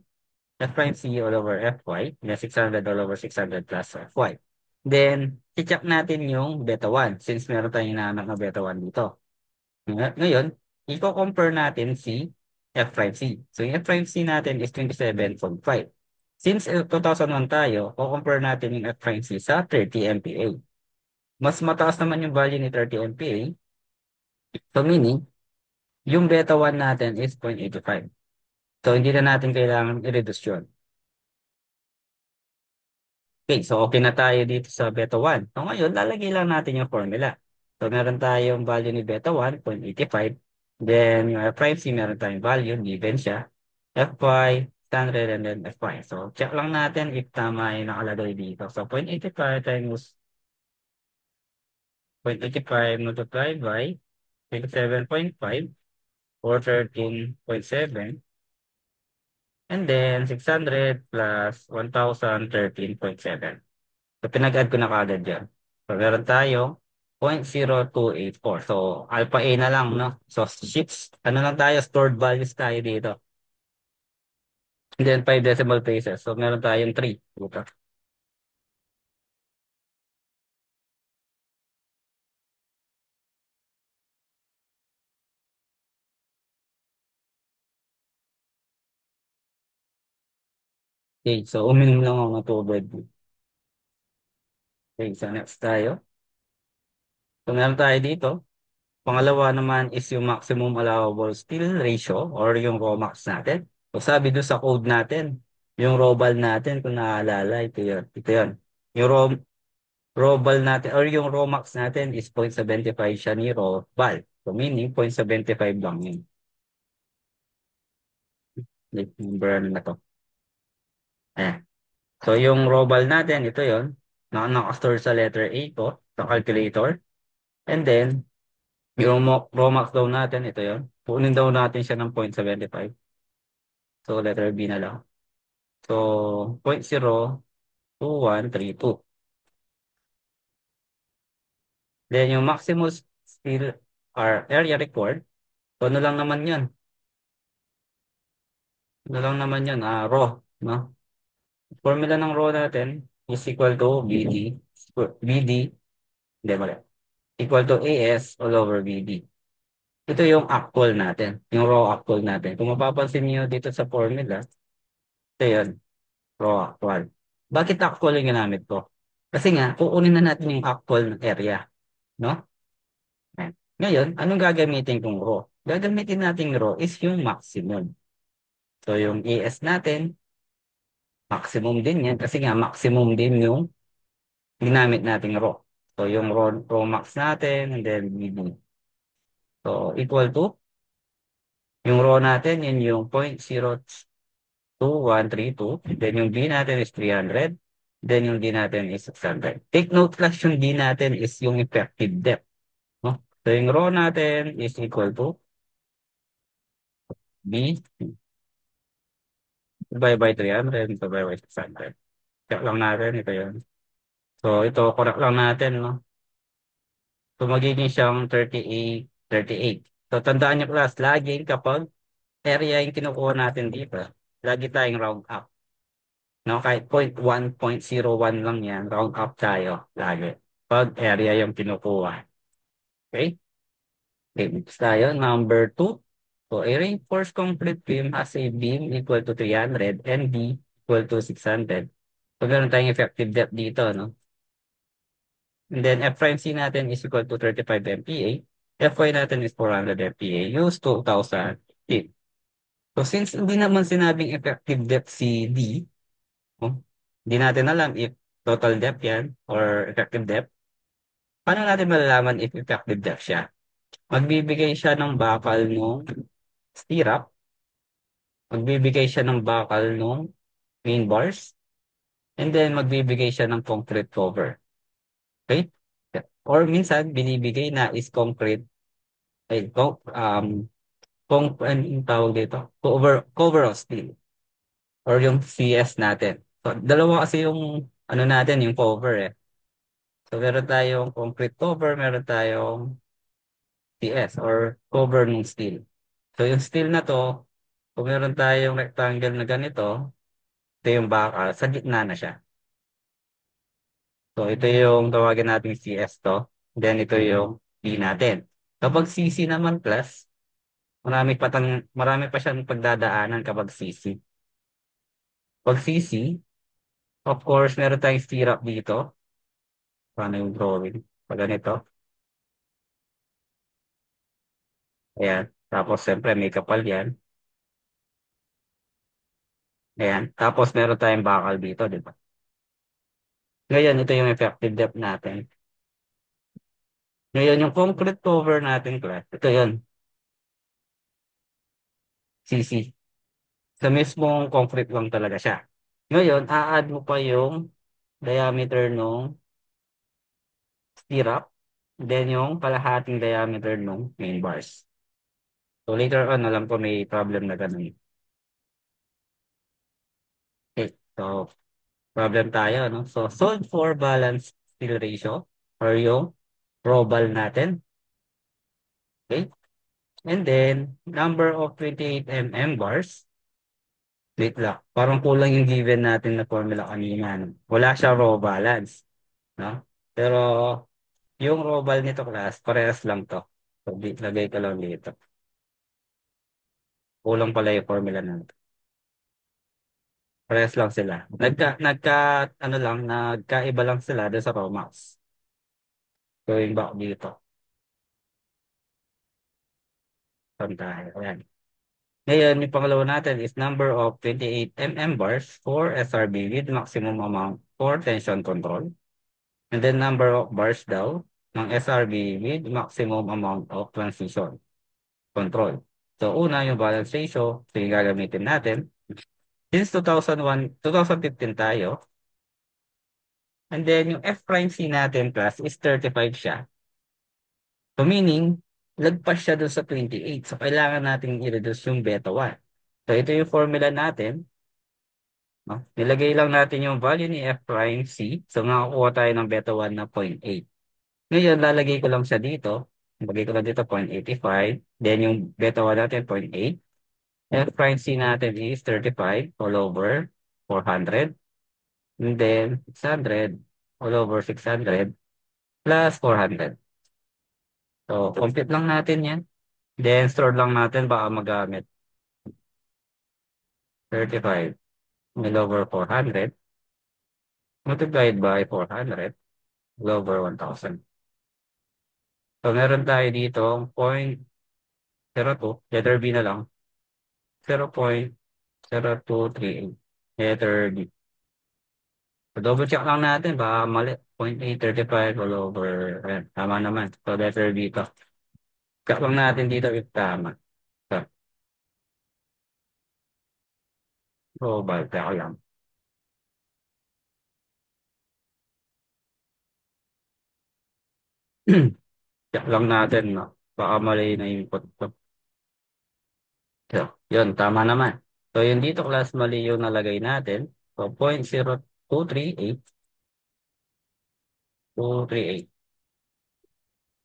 F prime C all over Fy, then 600 all over 600 plus Fy. Then, i-check natin yung beta 1 since meron tayong hinahanap na beta 1 dito. Ngayon, i-compare natin si F prime C. So, yung F prime C natin is 27.5. Since 2001 tayo, compare natin yung F prime C sa 30 MPa. Mas mataas naman yung value ni 30 MPa. So, meaning, yung beta 1 natin is 0.85. So, hindi na natin kailangan i-reduce yun. Okay, so okay na tayo dito sa beta 1. So, ngayon, lalagay lang natin yung formula. So, meron tayong value ni beta 1, 0.85. Then, yung F prime C, meron tayong value, given siya. Fy, standard, and then Fy. So, check lang natin if tama yung nakalagay dito. So, 0.85 times 0.85 multiplied by 27.5 or 13.7. And then, 600 plus 1,013.7. So, pinag-add ko na kaagad dyan. So, meron tayo 0.0284. So, alpha A na lang, no? So, sheets, ano lang tayo, stored values tayo dito. And then, 5 decimal places. So, meron tayong 3. Dito. Okay, so, uminom lang ako ng tubig. Okay, so next tayo. So, meron tayo dito. Pangalawa naman is yung maximum allowable steel ratio or yung ROMAX natin. So sabi doon sa code natin, yung ROBAL natin, kung naaalala, ito yun. Ito yun. Yung ROBAL natin or yung ROMAX natin is 0.75 siya ni ROBAL. So meaning 0.75 lang yun. Like, number ano na to. Ayan. So yung ROBAL natin, ito yun. Nakastore sa letter A to, sa calculator. And then, yung ROMAX daw natin, ito yun. Punin daw natin siya ng 0.75. So, letter B na lang. So, 0.02132. Then, yung maximum steel area required. So, ano lang naman yun? Ano lang naman yun? Raw. No? Formula ng raw natin is equal to BD. BD, hindi mali. Equal to AS all over BD. Ito yung actual natin. Yung raw actual natin. Kung mapapansin niyo dito sa formula, ito yun. Raw actual. Bakit actual yung ginamit ko? Kasi nga, kukunin na natin yung actual area. No? Ayan. Ngayon, anong gagamitin kong raw? Gagamitin natin raw is yung maximum. So, yung ES natin, maximum din yan. Kasi nga, maximum din yung ginamit nating raw. So, yung raw max natin, and then BD. So, equal to, yung raw natin, yun yung 0.02132. Then, yung B natin is 300. Then yung D natin is 600. Take note class yung D natin is yung effective depth. No? So yung rho natin is equal to B divided by 300 divided by 600. Check lang natin, ito yun. So ito, correct lang natin, no? So magiging siyang 38, 38. So tandaan nyo class, laging kapag area yung kinukuha natin dito, lagi tayong round up. No, kahit 0.1, 0.01 lang yan, round up tayo lagi. Pag area yung kinukuha. Okay? Okay, next tayo. Number 2. So, a reinforced concrete beam has a beam equal to 300 and B equal to 600. So, meron tayong effective depth dito, no? And then, F prime C natin is equal to 35 MPa. Fy natin is 400 MPa. Use 2,000 feet. So, since hindi naman sinabing effective depth si D, no? Hindi natin alam if total depth yan or effective depth. Paano natin malalaman if effective depth siya? Magbibigay siya ng bakal nung stirrup, magbibigay siya ng bakal nung main bars, and then magbibigay siya ng concrete cover. Okay? Or minsan, binibigay na is concrete, ay, anong tawag dito? Cover of steel. Or yung CS natin. So, dalawa kasi yung, ano natin, yung cover eh. So, meron tayong concrete cover, meron tayong CS or cover ng steel. So, yung steel na to, kung meron tayong rectangle na ganito, ito yung bakal, sa gitna na siya. So, ito yung tawagin nating CS to. Then, ito yung D natin. Kapag CC naman plus, marami pa siyang pagdadaanan kapag CC. Pag CC, of course, meron tayong stirrup dito. Paano yung drawing? Pag ganito. Ayan. Tapos, siyempre, may kapal yan. Ayan. Tapos, meron tayong bakal dito, di ba? Ngayon, ito yung effective depth natin. Ngayon, yung concrete cover natin, class, ito yun, CC. Sa mismong concrete lang talaga siya. Ngayon, a-add mo pa yung diameter nung stirrup, then yung kalahating diameter nung main bars. So later on, alam ko may problem na ganun. Okay, so problem tayo, no? So solve for balance steel ratio or yung robal natin. Okay? And then, number of 28 mm bars. Wait lang, parang kulang yung given natin na formula kanina. No? Wala siya raw balance. No? Pero yung robal nito class, parehas lang to. So, lagay ko lang dito. Kulang pala yung formula natin. Parehas lang sila. Ano lang, nagkaiba lang sila doon sa Romax. Going back dito. Saan tayo? Ayan. Ngayon, yung pangalawa natin is number of 28 mm bars for SRB with maximum amount for tension control. And then number of bars daw ng SRB with maximum amount of transition control. So, una, yung balance ratio. So, yung gagamitin natin. Since 2001, 2015 tayo. And then, yung F prime C natin plus is 35 siya. So, meaning, lagpas siya doon sa 28. So, kailangan natin i-reduce yung beta 1. So, ito yung formula natin. No? Nilagay lang natin yung value ni F prime C. So, nakakuha tayo ng beta 1 na 0.8. Ngayon, lalagay ko lang siya dito. Lagay ko lang dito 0.85. Then, yung beta 1 natin 0.8. F prime C natin is 35 all over 400. And then, 600 all over 600 plus 400. So, complete lang natin yan. Then, store lang natin baka magamit. 35 all over 400 multiplied by 400 all over 1,000. So, meron tayo dito 0.02, letter B na lang, 0.0238, letter B. So, double check lang natin, baka mali, 0.835 all over, ayan, tama naman. So, letter B to. Check lang natin dito if tama. So, global, check lang. Check lang natin, no? Baka mali na input ko. So, yun, tama naman. So, yun dito class, mali yung nalagay natin. So, 0.0238, 238.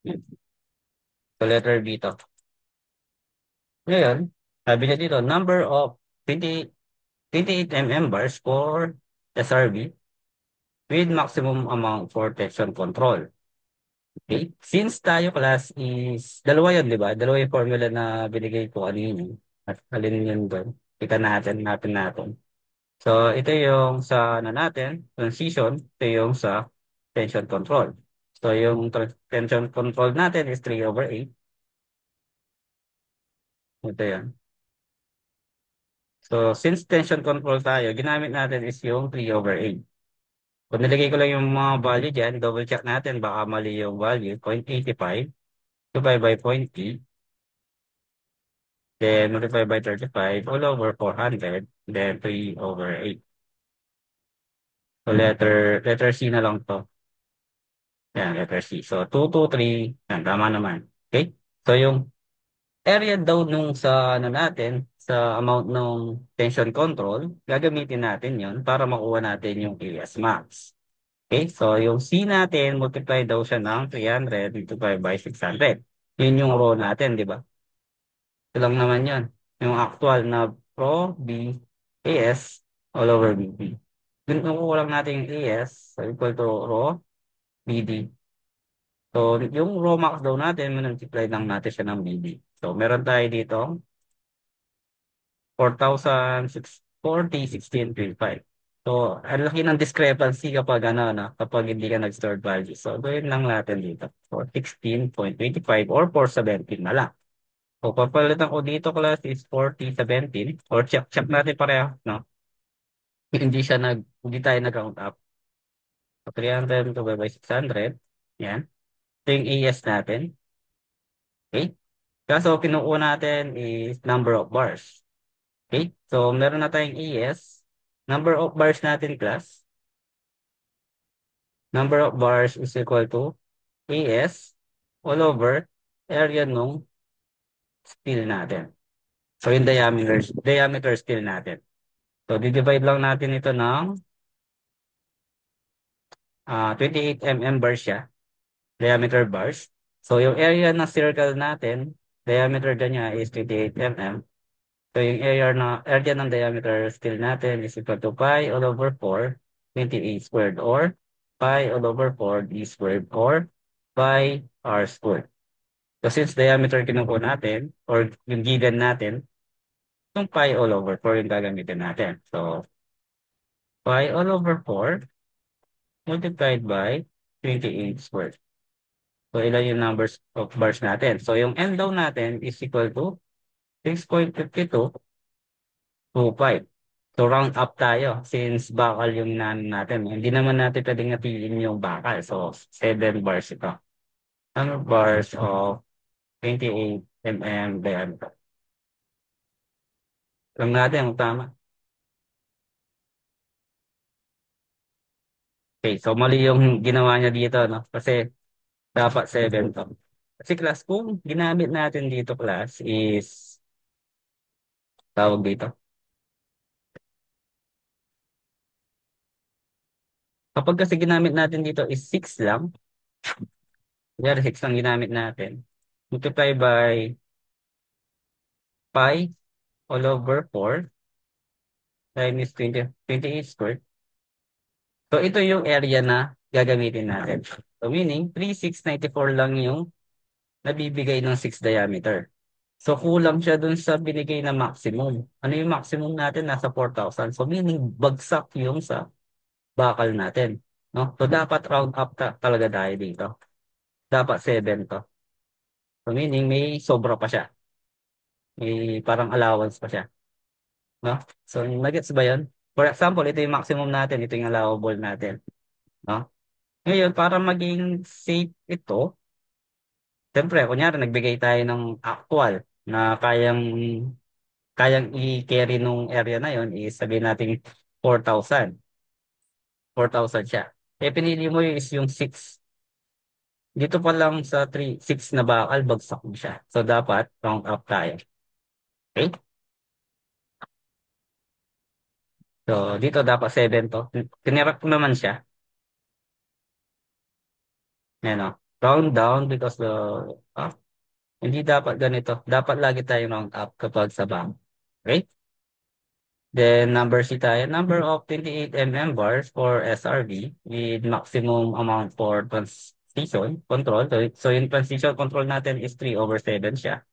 Yun. So, letter B to. Ngayon, sabi niya dito, number of 20, 28 bars for SRB with maximum amount for tension control. Okay? Since tayo class is, dalawa yun, di ba? Dalawa yung formula na binigay ko kanina. At alin yun doon. Kita natin, natin natin. So, ito yung sa ano natin, transition. Ito yung sa tension control. So, yung tension control natin is 3/8. Ito yan. So, since tension control tayo, ginamit natin is yung 3/8. Kung nilagay ko lang yung mga value dyan, double check natin, baka mali yung value, 0.85, divide by 0.8, then multiply by 35, all over 400, then 3/8. So, letter C na lang to. Yan, letter C. So, 223, yan, tama naman. Okay? So, yung area daw nung sa ano natin, sa amount ng tension control, gagamitin natin yon para makuha natin yung AS max. Okay? So, yung C natin, multiply daw siya ng 300 multiply by 600. Yun yung row natin, di ba? Ito lang naman yun. Yung actual na row B, AS, all over BD. Dun kung kulang natin yung AS, so equal to row BD. So, yung raw max daw natin, multiply lang natin siya ng BD. So, meron tayo dito, 4,640, 16.5. So, ang laki ng discrepancy kapag ano, na, kapag hindi ka nag-stored value. So, gawin lang natin dito. So, 16.25 or 417 na lang. So, papalitan ko dito class is 4017 or check natin pareho, no? Hindi tayo nag-count up. So, 300 divided by 600. Yan. Ito yung AS natin. Okay? Kaso, kinukuha natin is number of bars. Okay? So, meron na tayong AS. Number of bars natin, class. Number of bars is equal to AS all over area nung steel natin. So, yung diameter steel natin. So, di-divide lang natin ito ng 28 bars siya. Diameter bars. So, yung area ng circle natin, diameter dyan niya is 28 So, yung area ng diameter steel natin is equal to pi all over 4, 28 squared or pi all over 4 d squared or pi r squared. So, since diameter kinukuha natin or yung given natin, yung pi all over 4 yung gagamitin natin. So, pi all over 4 multiplied by 28 squared. So, ilan yung numbers of bars natin? So, yung n daw natin is equal to 6.5225. So, round up tayo since bakal yung inaano natin. Hindi naman natin pwedeng napiin yung bakal. So, 7 bars ito. Ano bars of 28 diameter. Alam natin ang tama. Okay, so mali yung ginawa niya dito, no? Kasi dapat 7 to. Kasi class, kung ginamit natin dito class is, tawag dito. Kapag kasi ginamit natin dito is 6 lang, kaya 6 lang ginamit natin. Multiply by pi all over 4 times 28 squared. So, ito yung area na gagamitin natin. So, meaning, 3,694 lang yung nabibigay ng 6 diameter. So, kulang siya dun sa binigay na maximum. Ano yung maximum natin? Nasa 4,000. So, meaning, bagsak yung sa bakal natin. No? So, dapat round up talaga tayo dito. Dapat 7 to. So, meaning, may sobra pa siya. May parang allowance pa siya. No? So, nagets ba yun? For example, ito yung maximum natin. Ito yung allowable natin. No? Ngayon, para maging safe ito, siyempre, kunyari, nagbigay tayo ng actual na kayang i-carry nung area na yon is sabihin natin 4,000. 4,000 siya. Eh, pinili mo is yung 6. dito pa lang sa 6 na bakal, bagsak mo siya. So, dapat round up tayo. Okay? So, dito dapat 7 to. Tinirap ko naman siya. Yan o. Round down because ah, hindi dapat ganito. Dapat lagi tayong round up kapag sa bank. Okay? Then, number C tayo. Number of 28 bars for SRV with maximum amount for transition control. So yung transition control natin is 3/7 siya.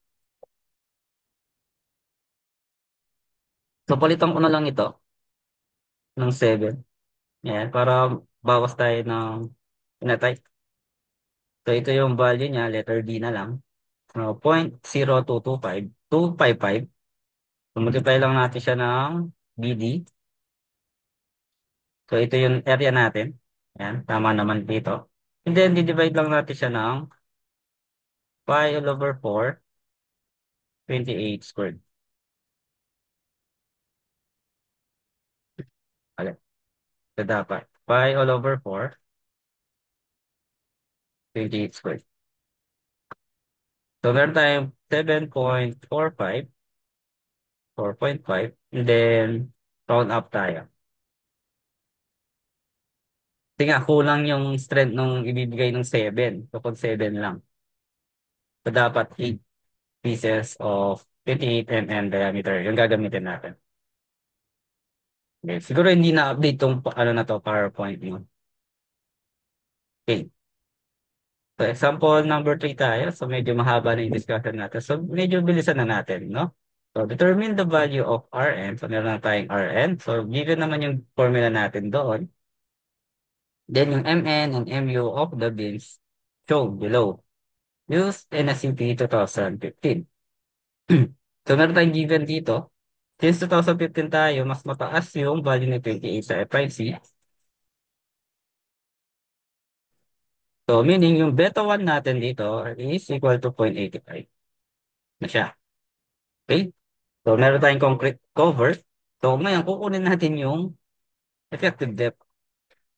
So, palitan ko na lang ito ng 7. Yan, para bawas tayo ng pinatay. So, ito yung value niya, letter D na lang. So, 0.0225255. So, multiply lang natin siya ng BD. So, ito yung area natin. Yan, tama naman dito. And then, di-divide lang natin siya ng pi all over 4, 28 squared. Ulit. So, dapat pi all over 4, 28 squared. So, meron tayong 7.45, 4.5, and then, round up tayo. Kasi nga, kulang yung strength nung ibibigay ng 7. Kapag 7 lang. So, dapat 8 pieces of 28 diameter yung gagamitin natin. Okay. Siguro hindi na-update tong ano na to, PowerPoint mo. Okay. So, example number 3 tayo. So, medyo mahaba na yung discussion natin. So, medyo bilisan na natin, no? So, determine the value of Rn. So, meron na tayong Rn. So, given naman yung formula natin doon. Then, yung Mn and Mu of the beams shown below. Used NSCP 2015. So, meron tayong given dito. Since 2015 tayo, mas mataas yung value ng 28 sa F5C. So, meaning yung beta 1 natin dito is equal to 0.85 na siya. Okay? So, meron tayong concrete cover. So, ngayon, kukunin natin yung effective depth.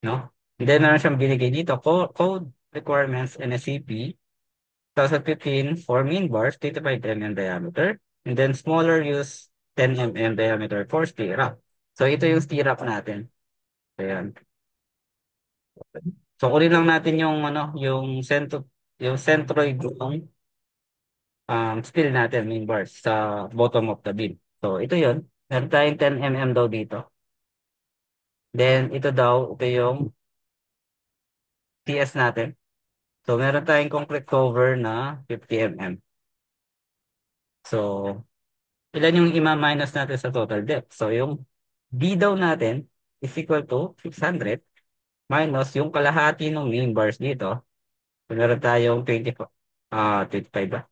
No? And then, meron siyang binigay dito. Code requirements NSCP 2015 for mean bars, 35 diameter. And then, smaller use 10 diameter for stirrup. So, ito yung stirrup natin. Ayan. So, kunin lang natin yung, yung centroid ng steel natin, main bars, sa bottom of the beam. So, ito yun. Meron tayong 10 daw dito. Then, ito yung TS natin. So, meron tayong concrete cover na 50 mm. So, ilan yung ima-minus natin sa total depth? So, yung D daw natin is equal to 600 minus yung kalahati ng main bars dito. So, meron tayong 25 ba?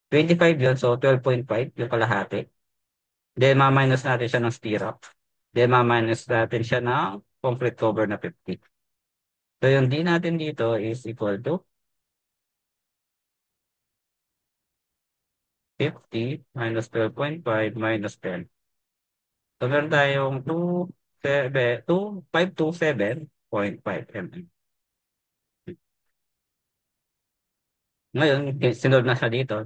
25 yun, so 12.5 yung kalahati. Then, ma-minus natin siya ng stirrup. Then, ma-minus natin siya ng concrete cover na 50. So, yung D natin dito is equal to 50 minus 12.5 minus 10. So, meron tayong 527.5 mm. Ngayon, sinolve na siya dito.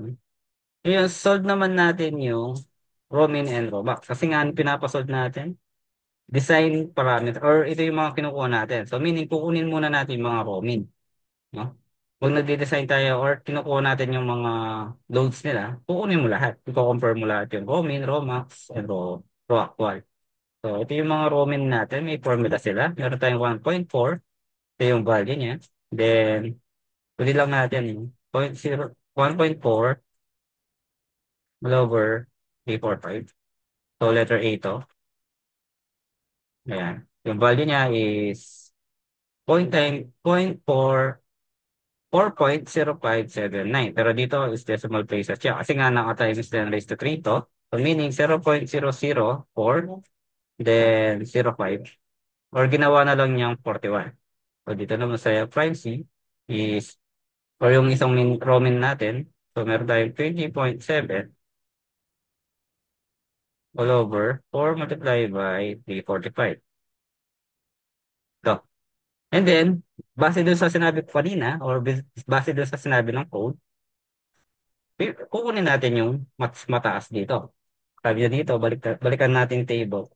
Ngayon, solve naman natin yung Romin and Romax. Kasi nga, pinapasolve natin, design parameter, or ito yung mga kinukuha natin. So, meaning, kukunin muna natin yung mga Romin. No? Pag nagde-design tayo or kinukuha natin yung mga loads nila, kukunin mo lahat. I-compare mo lahat yung Romin, Romax, and Roacqual. So, ito yung mga Romin natin. May formula sila. Meron tayong 1.4. Ito yung value niya. Then, pwede lang natin yung 1.4 all over 345. So, letter A to. Ayan. Yung value niya is 4.0579. Pero dito is decimal places siya. Kasi nga naka-times 10 raised to 3 to. So, meaning 0.004, then 0.5. Or ginawa na lang niyang 41. So, dito naman sa prime C is, or yung isang Roman natin, so meron tayong 20.7 all over 4 multiplied by 345. Ito. And then, base dun sa sinabi ko kanina, or base dun sa sinabi ng code, kukunin natin yung mas mataas dito. Sabi niya dito, balikan natin table.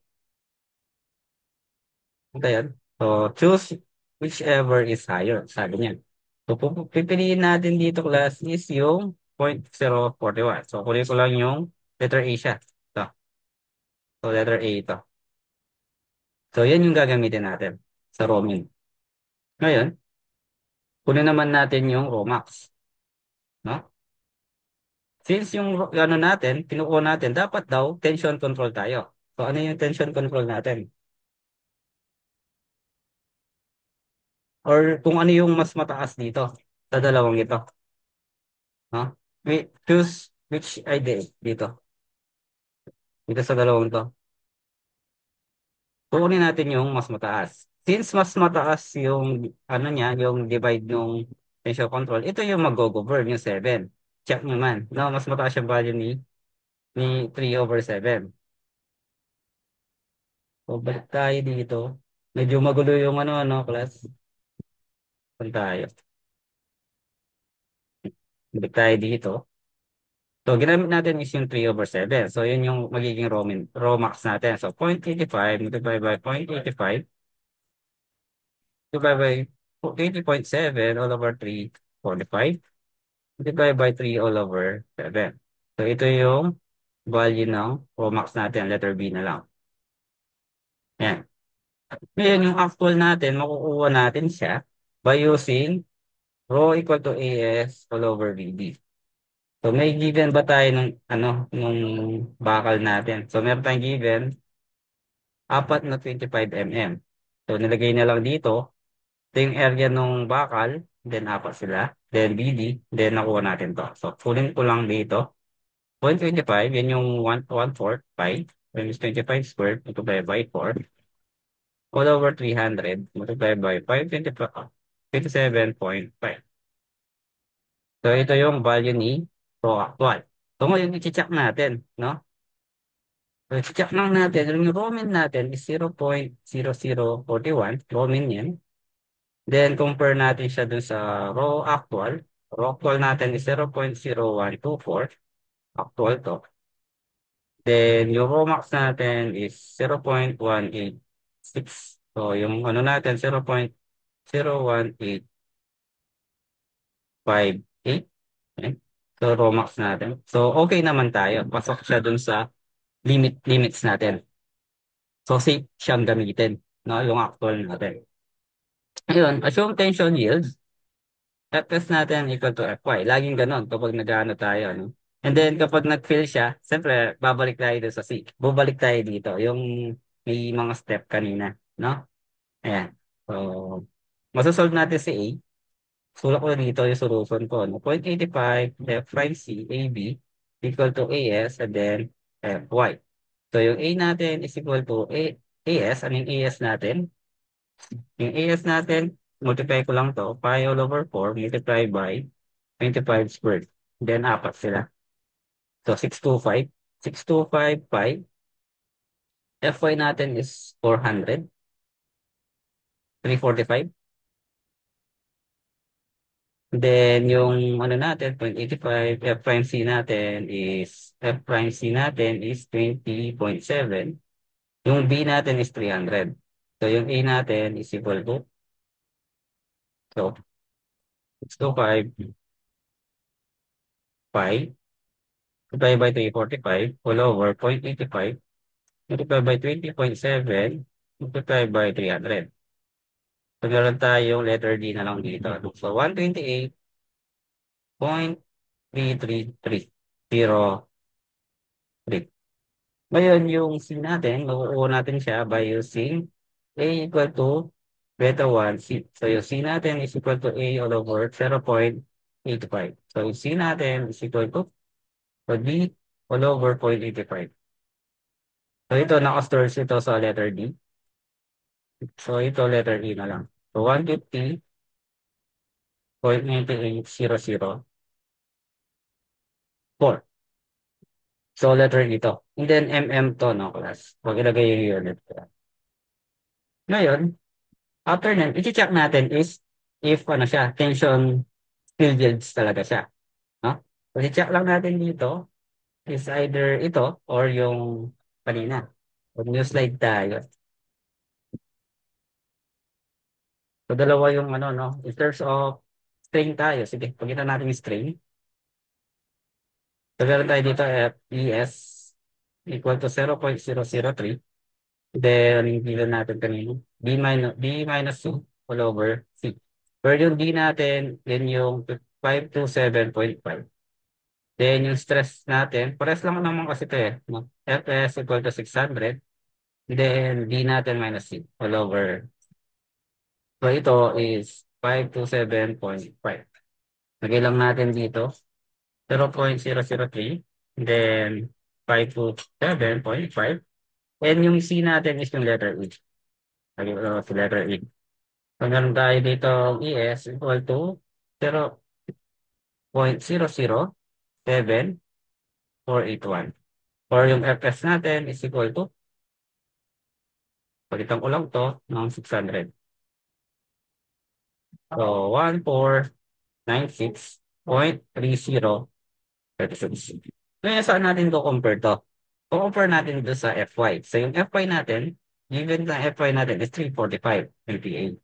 Ito yan. So, choose whichever is higher, sabi niya. So, pipiliin natin dito class is yung 0.041. So, kunin ko lang yung letter A siya. Ito. So, letter A ito. So, yan yung gagamitin natin sa roaming. Ngayon, kunin naman natin yung Romax. No? Since yung ano natin, kinukuha natin, dapat daw tension control tayo. So, ano yung tension control natin? Or kung ano yung mas mataas dito sa dalawang ito. No? Choose which ID dito. Dito sa dalawang to. Kukunin natin yung mas mataas. Since mas mataas yung ano niya, yung divide ng tension control, ito yung mag-govern yung 7. Check nyo man. No, mas mataas yung value ni 3/7. So, balik tayo dito. Medyo magulo yung ano, class. Saan tayo? Balik tayo dito. So, ginamit natin is yung 3/7. So, yun yung magiging raw max natin. So, 0.85 multiplied by 0.85 divided by 80.7 all over 3, 45. Multiplied by 3 all over 7. So, ito yung value ng raw max natin. Letter B na lang. Yan. Ngayon, yung actual natin, makukuha natin siya by using rho equal to AS all over VB. So may given ba tayo nung bakal natin? So meron tayong given 4 na 25 mm. So nilagay na lang dito, ito yung area nung bakal, then apat sila, then BD, then nakuha natin to. So kunin ko lang dito, 0.25, yan yung 1/4 pi, times 25 squared, multiplied by 4, all over 300, multiplied by 525, 27.5. So ito yung value ni Pro Actual. So ngayon, i-check natin, no? So, check lang natin, yung Roman natin is 0.0041, Roman yan. Then, compare natin siya dun sa raw actual. Raw actual natin is 0.0124, actual to. Then, yung raw max natin is 0.186. So, yung ano natin, 0.01858. Okay? So, raw max natin. So, okay naman tayo. Pasok siya dun sa limits natin. So, safe siyang gamitin, no? Yung actual natin. Ayun, assume tension yields, Fs natin equal to Fy. Laging ganun kapag nag-ano tayo, no? And then, kapag nag-fill siya, siyempre, babalik tayo doon sa C. Bubalik tayo dito, yung may mga step kanina, no? Ayan. So, masasolve natin si A. Sulak ko dito yung solution ko, no? 0.85 F prime C, AB, equal to AS, and then Fy. So, yung A natin is equal to AS. Ano yung AS natin? Yung AS natin, multiply ko lang to, pi all over 4, multiply by 25 squared. Then, apat sila. So, 625. 625 pi. Fy natin is 400. 345. Then, yung ano natin, 0.85, F prime C natin is 20.7. Yung B natin is 300. So, yung A natin is equal to, so, 625 pi multiplied by 345 all over 0.85 multiplied by 20.7 multiplied by 300. So, meron tayong letter D na lang dito. So, 128.33303. Ngayon, yung C natin, makukuha natin siya by using A equal to beta 1 C. So, yung C natin is equal to A all over 0.85. So, yung C natin is equal to D all over 0.85. So, ito, nakastores ito sa letter D. So, ito, letter E na lang. So, 150.98004. So, letter E to. And then, to, no, class. Pag ilagay yung unit. Ngayon, After nun, i-check natin is if ano siya, tension steel yields talaga siya. No? So, i-check lang natin dito is either ito or yung kanina. Pag new slide tayo. So, dalawa yung ano, no? In terms of strain tayo. Sige, pagkita natin yung strain. So, meron tayo dito FES equal to 0.003. Then, yung given natin kanina. B minus C all over C. Pero yung D natin, yun yung 5 to 7.5. Then, yung stress natin, pares lang naman kasi ito eh. No? Fs equal to 600. Then, D natin minus C all over. So, ito is 5 to 7.5. Lagay lang natin dito, 0.003. Then, 5 to 7.5. And yung C natin is yung letter E. Lagay ko sa letter E. So, meron tayo dito ES equal to 0.007481. Or yung FS natin is equal to, palitan ko lang to ng 600. So, 1496.3036. Ngayon, saan natin to compare to? Compare natin to sa FY. So, yung FY natin, given na FY natin is 345 LPA.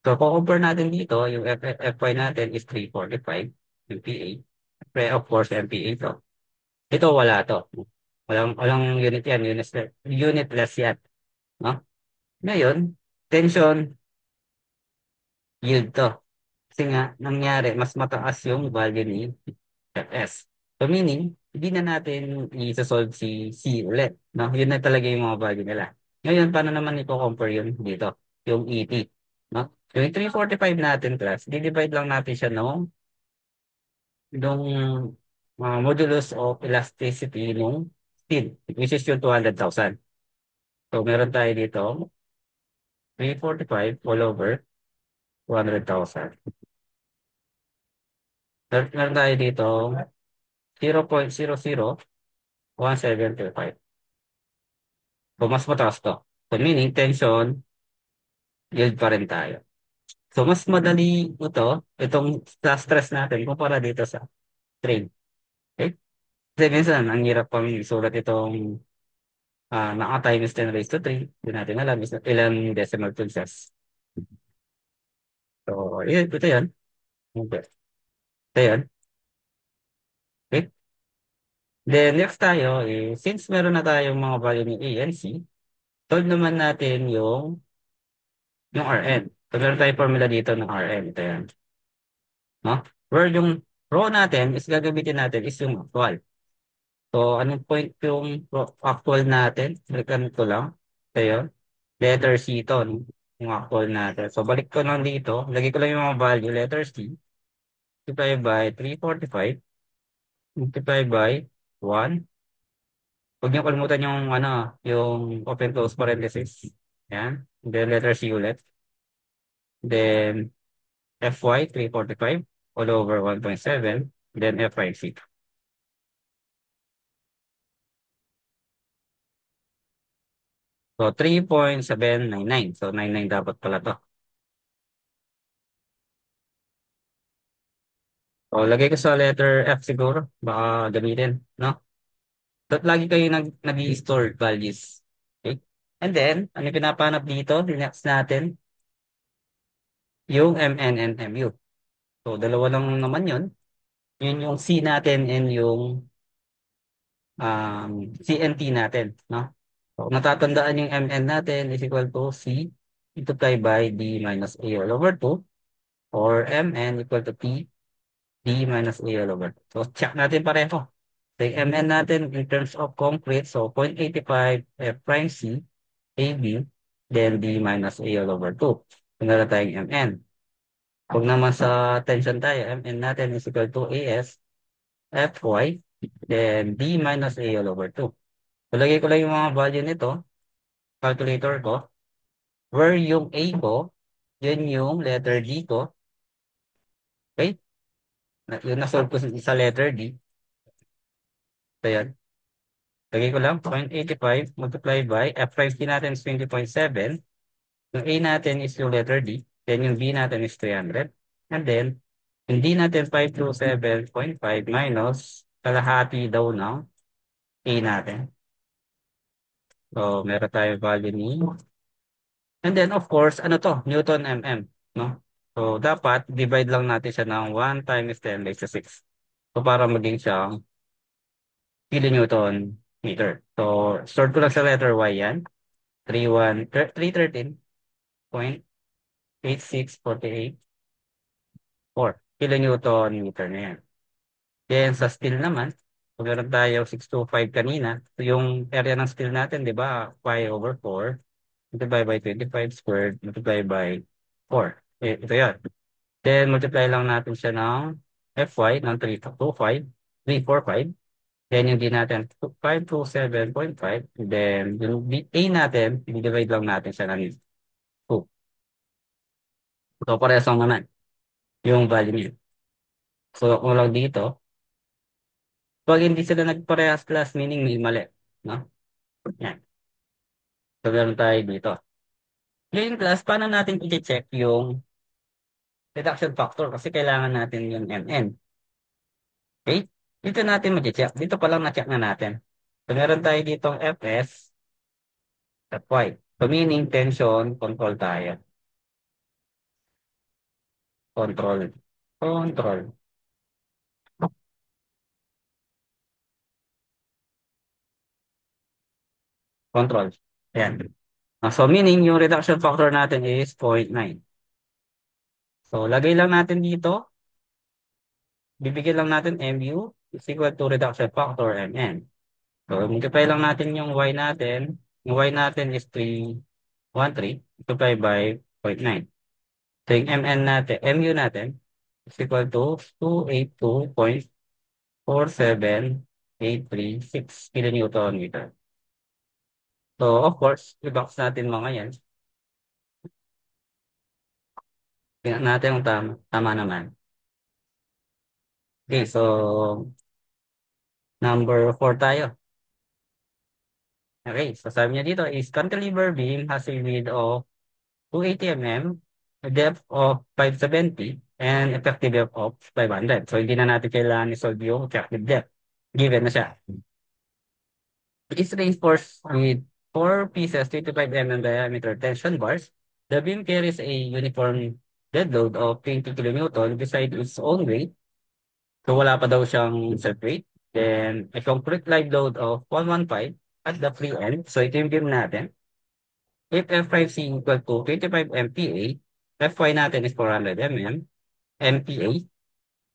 So, compare natin dito, yung FY natin is 345 LPA. Pre, of course, MPA to. Ito, wala to. Walang unit yan. Unitless yan. No? Ngayon, tension, yield to. Kasi nga, nangyari, mas mataas yung value ni Fs. So meaning, hindi na natin i-solve si C ulit. No? Yun na talaga yung mga value nila. Ngayon, paano naman i-compare yun dito? Yung ET. No? Yung 345 natin class, di-divide lang natin siya nung modulus of elasticity nung steel, which is yung 200,000. So meron tayo dito, 345 all over 200,000. Meron tayo dito 0.00175. So, mas mataas to. So, meaning, tension, yield pa rin tayo. So, mas madali itong sa stress natin kumpara dito sa strain. Okay? Kasi minsan, ang hirap pang isulat itong naka-times 10 raised to 3. Hindi natin alam ilang decimal places. So, ito yan. Okay. Ito yan. Okay? Then, next tayo, since meron na tayong mga value ni A and C, solve naman natin yung Rn. So, meron tayong formula dito ng Rn. Ito yan. No? Where yung raw natin is gagamitin natin is yung actual. So, anong point yung actual natin? Balikan ko lang. Ito yun. Letter C to, no? Yung actual natin. So, balik ko lang dito. Lagay ko lang yung mga value. Letter C. Multiply by 345. Multiply by 1. Huwag niyo kalimutan yung, yung open close parenthesis. Yan. Then, letter C ulit. Then, FY 345 all over 1.7. Then, FYC. So, 3.799. So, 99 dapat pala to. So, lagay ko sa letter F siguro. Baka gamitin, no? Lagi kayo nag-i-store values. Okay? And then, ano yung pinapanap dito? Next natin, yung MN and MU. So, dalawa lang naman yun. Yun yung C natin and yung CNT natin, no? So, natatandaan yung MN natin is equal to C multiplied by D minus A all over 2 or MN equal to T D minus A all over 2. So, check natin pareho. So, yung MN natin in terms of concrete, so 0.85 F prime C, AB, then D minus A all over 2. So, meron tayong MN. Kung naman sa tension tayo, MN natin is equal to AS, FY, then D minus A all over 2. So, lagay ko lang yung mga value nito, calculator ko, where yung A ko, yun yung letter D ko, okay? Yung nasolve ko sa letter D, so yan. Lagay ko lang 0.85 multiply by F5 natin is 20.7. Yung A natin is yung letter D. Then yung B natin is 300. And then, yung D natin 527.5 minus kalahati daw ng A natin. So, meron tayo value ni. And then, of course, ano to? Newton mm. No? So, dapat divide lang natin siya ng 1 times 10 raised to 6. So, para maging siyang kilonewton meter. So, sort ko lang sa letter Y yan. 313.8648.4 kilonewton meter na yan. Then sa steel naman, kung meron tayo 625 kanina, so yung area ng steel natin, di ba, pi over 4, multiply by 25 squared, multiply by 4. Ito yan. Then multiply lang natin siya ng Fy ng 325, 345. Then yung D natin, 527.5. Then yung A natin, i-divide lang natin siya ng 2. So parehas lang naman yung value niya. So kung lang dito, pag hindi sila nagparehas class, meaning may mali. No? Yan. So meron tayo dito. Ngayon class, paano natin i-check yung reduction factor? Kasi kailangan natin yung MN. Okay? Dito natin mag-check. Dito pa lang na-check na natin. So meron tayo ditong Fs at Y. So meaning tension, control tayo. Control. Control. Control. Ayan. So meaning yung reduction factor natin is 0.9. So lagay lang natin dito. Bibigyan lang natin MU is equal to reduction factor MN. So multiply lang natin yung Y natin. Yung Y natin is 313 multiply by 0.9. So yung MN natin, MU natin is equal to 282.47836 kilonewton meter. So of course, i-box natin mga yan. Tingnan natin kung tama, tama naman. Okay, so number 4 tayo. Okay, so sabi niya dito is cantilever beam has a width of 280 mm, a depth of 570, and effective depth of 500. So hindi na natin kailangan i-solve yung effective depth. Given na siya. It's reinforced with 4 pieces, 25 mm diameter tension bars. The beam carries a uniform dead load of 20 kilonewton beside its own weight. So wala pa daw siyang self-weight. Then a concrete live load of 115 at the free end. So ito yung beam natin. If F5C equal to 25 MPa, Fy natin is 400 MPa.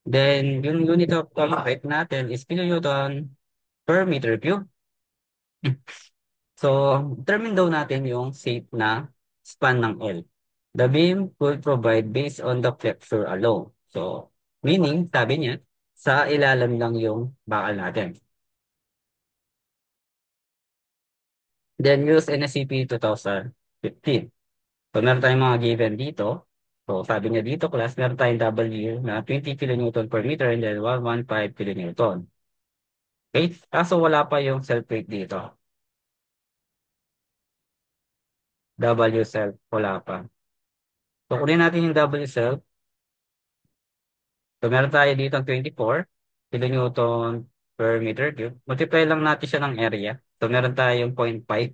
Then yung unit of concrete natin is kilonewton per meter cube. So, determine daw natin yung shape na span ng L. The beam will provide based on the flexure alone. So, meaning, sabi niya, sa ilalim lang yung bakal natin. Then, use NSCP 2015. So, meron tayong mga given dito. So, sabi niya dito, class, meron tayong W na 20 kilonewton per meter and then 115 kilonewton. Okay? Kaso wala pa yung self-weight dito. W self, wala pa. So, kunin natin yung W self. So, meron tayo dito ang 24 kilonewton per meter cube. Multiply lang natin siya ng area. So, meron tayong 0.5,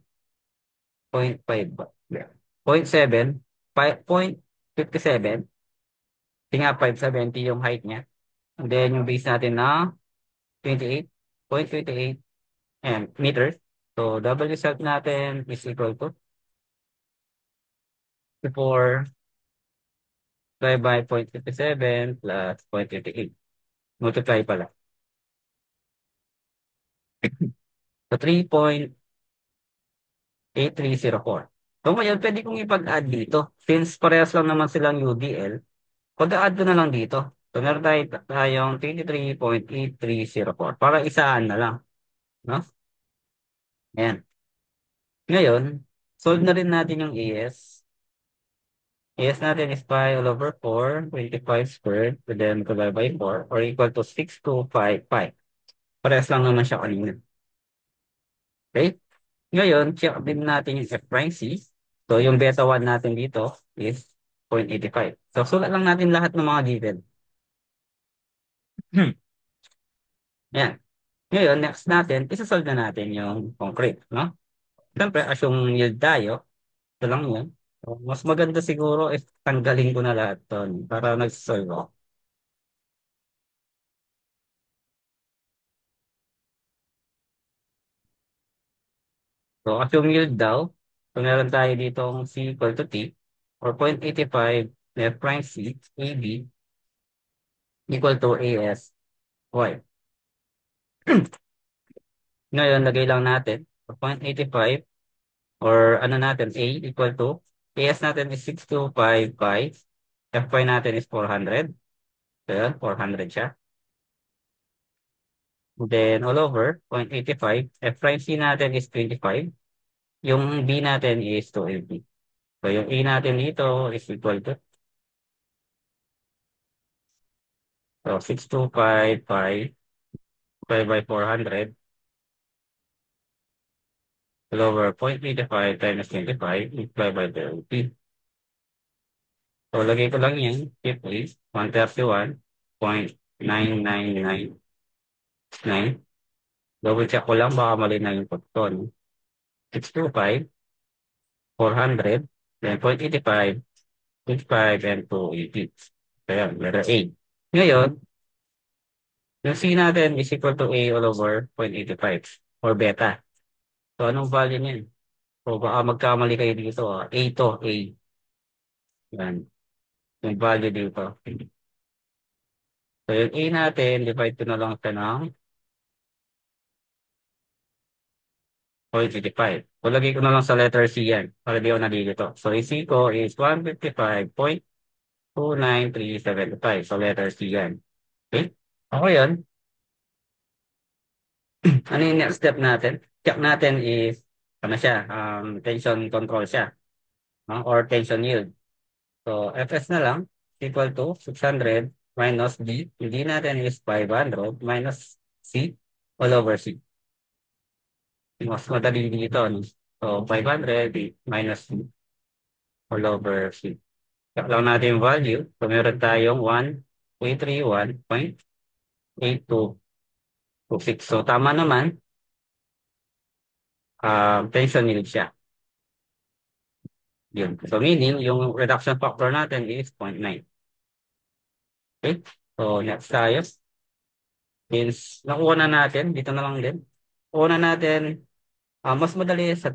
0.5 ba? 0.7, 0.57. Kasi nga 570 yung height niya. And then, yung base natin na 28.28 meters. So, W self natin is equal to 4 divided by 0.57 plus 0.28. Multiply pala. So, 3.8304. So ngayon, pwede kong ipag-add dito. Since parehas lang naman silang UDL, pag-add ko na lang dito. So meron tayong 23.8304 para isaan na lang. No? Ayan. Ngayon, solve na rin natin yung AS. AS natin is pi all over 4, 25 squared, and then divided by 4, or equal to 625 pi. Parehas lang naman siya kanina. Okay? Ngayon, check din natin yung F prime C. So, yung beta 1 natin dito is 0.85. So, sulat lang natin lahat ng mga given. Yan. Ngayon, next natin, isasolve na natin yung concrete, no? Siyempre, assume yield tayo. Ito lang yun. So, mas maganda siguro if tanggalin ko na lahat to para nag-solve ako. So, assume yield daw. So, meron tayo dito C equal to T or 0.85 F prime C AB equal to AS Y. Ngayon, lagay lang natin 0.85 or ano natin, A equal to AS natin is 6255. FY natin is 400. So, yun, 400 siya. Then, all over, 0.85. F prime C natin is 25. Yung B natin is 280. So, yung A natin dito is equal to so 6255 divided by 400 all over 0.85 times 25 multiplied by 30. So, lagay ko lang yan. Tip is 131.9999. Double check ko lang, baka mali na yung pagton. 625, 400, then 0.85, 55, and 280. So, yan, letter A. Ngayon, yung C natin is equal to A all over 0.85 or beta. So, anong value niyan? So, baka magkamali kayo dito. A to, A. Yan, yung value dito. So, yung A natin, divide ko na lang ito ng 0.85. So, lagay ko na lang sa letter C yan para di ako nalilito. So, yung C ko is 155.29375. So, letter C yan. Okay? Ako yun. Ano yung next step natin? Check natin is, ano siya, tension control siya, no? Or tension yield. So, Fs na lang, equal to 600 minus D. Yung D natin is 500 minus C all over C. Mas madali dito, no? So, 500 minus C all over C. Check lang natin yung value. So, meron tayong 1,331.8226. So, tama naman, tension yield siya. Yun. So, meaning, yung reduction factor natin is 0.9. Okay? So, next tayo. Since nakuha na natin, dito na lang din. Kuha na natin, mas madali sa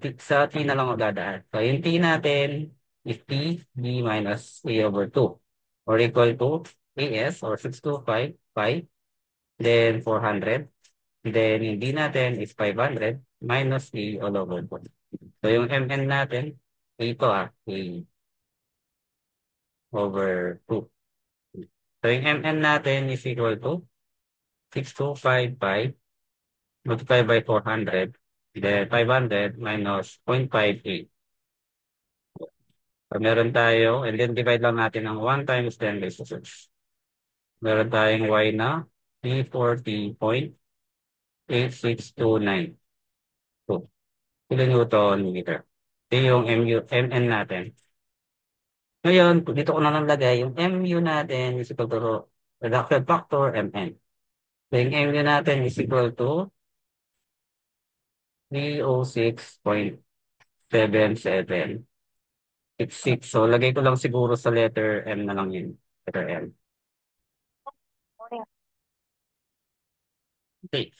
T na lang magdadaan. So, yung T natin is T D minus A over 2 or equal to AS or 625 pi, then 400. Then, yung D natin is 500 minus A all over 2. So, yung MN natin, ito A over 2. So, yung MN natin is equal to 6255 multiplied by 400. Then, 500 minus 0.58. So, meron tayo, and then divide lang natin ng 1 times 10 raised to 6. Meron tayong y na 340.8629. So, kilonewton meter. Ito yung MN natin. Ngayon, dito ko na lang lagay yung MU natin is equal to reduction factor MN. So, yung MU natin is equal to 306.7766. So, lagay ko lang siguro sa letter M na lang yun. Letter M. Okay.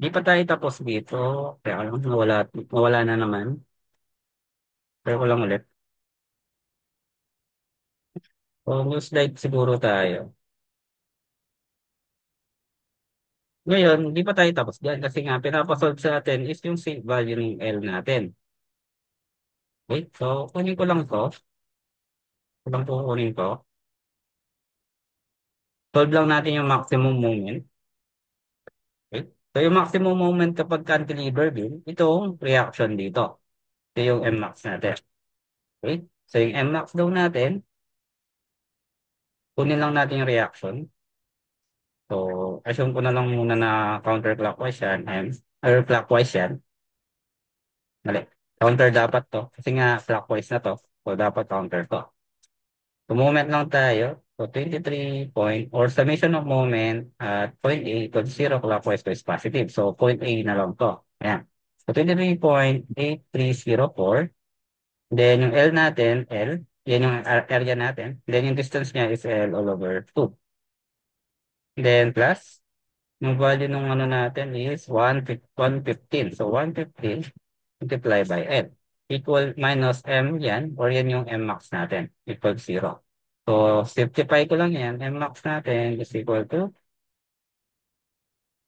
Di pa tayo tapos dito. Kaya alam, nawala na naman. Pero ko lang ulit. So, new slide siguro tayo. Ngayon, di pa tayo tapos dyan kasi nga, pinapasolve sa atin is yung safe value ng L natin. Okay? So, kunin ko lang to. Kulang po kunin ko. Solve lang natin yung maximum moment. Okay? So, yung maximum moment kapag cantilever beam, itong reaction dito. Ito yung Mmax natin. Okay? So, yung Mmax daw natin, kunin lang natin yung reaction. So, assume ko na lang muna na counterclockwise yan, or clockwise yan. Mali. Counter dapat to. Kasi nga clockwise na to. So, dapat counter to. So, moment lang tayo. So, 23 point or summation of moment at point A equals 0 clockwise to is positive. So, point A na lang to. Ayan. So, 23.8304. Then, yung L natin, L. Yan yung area natin. Then, yung distance niya is L all over 2. Then, plus, yung value ng ano natin is 115. So, 115 multiply by L. Equal minus M yan, or yan yung M max natin. Equal 0. So, simplify ko lang yan. M max natin is equal to,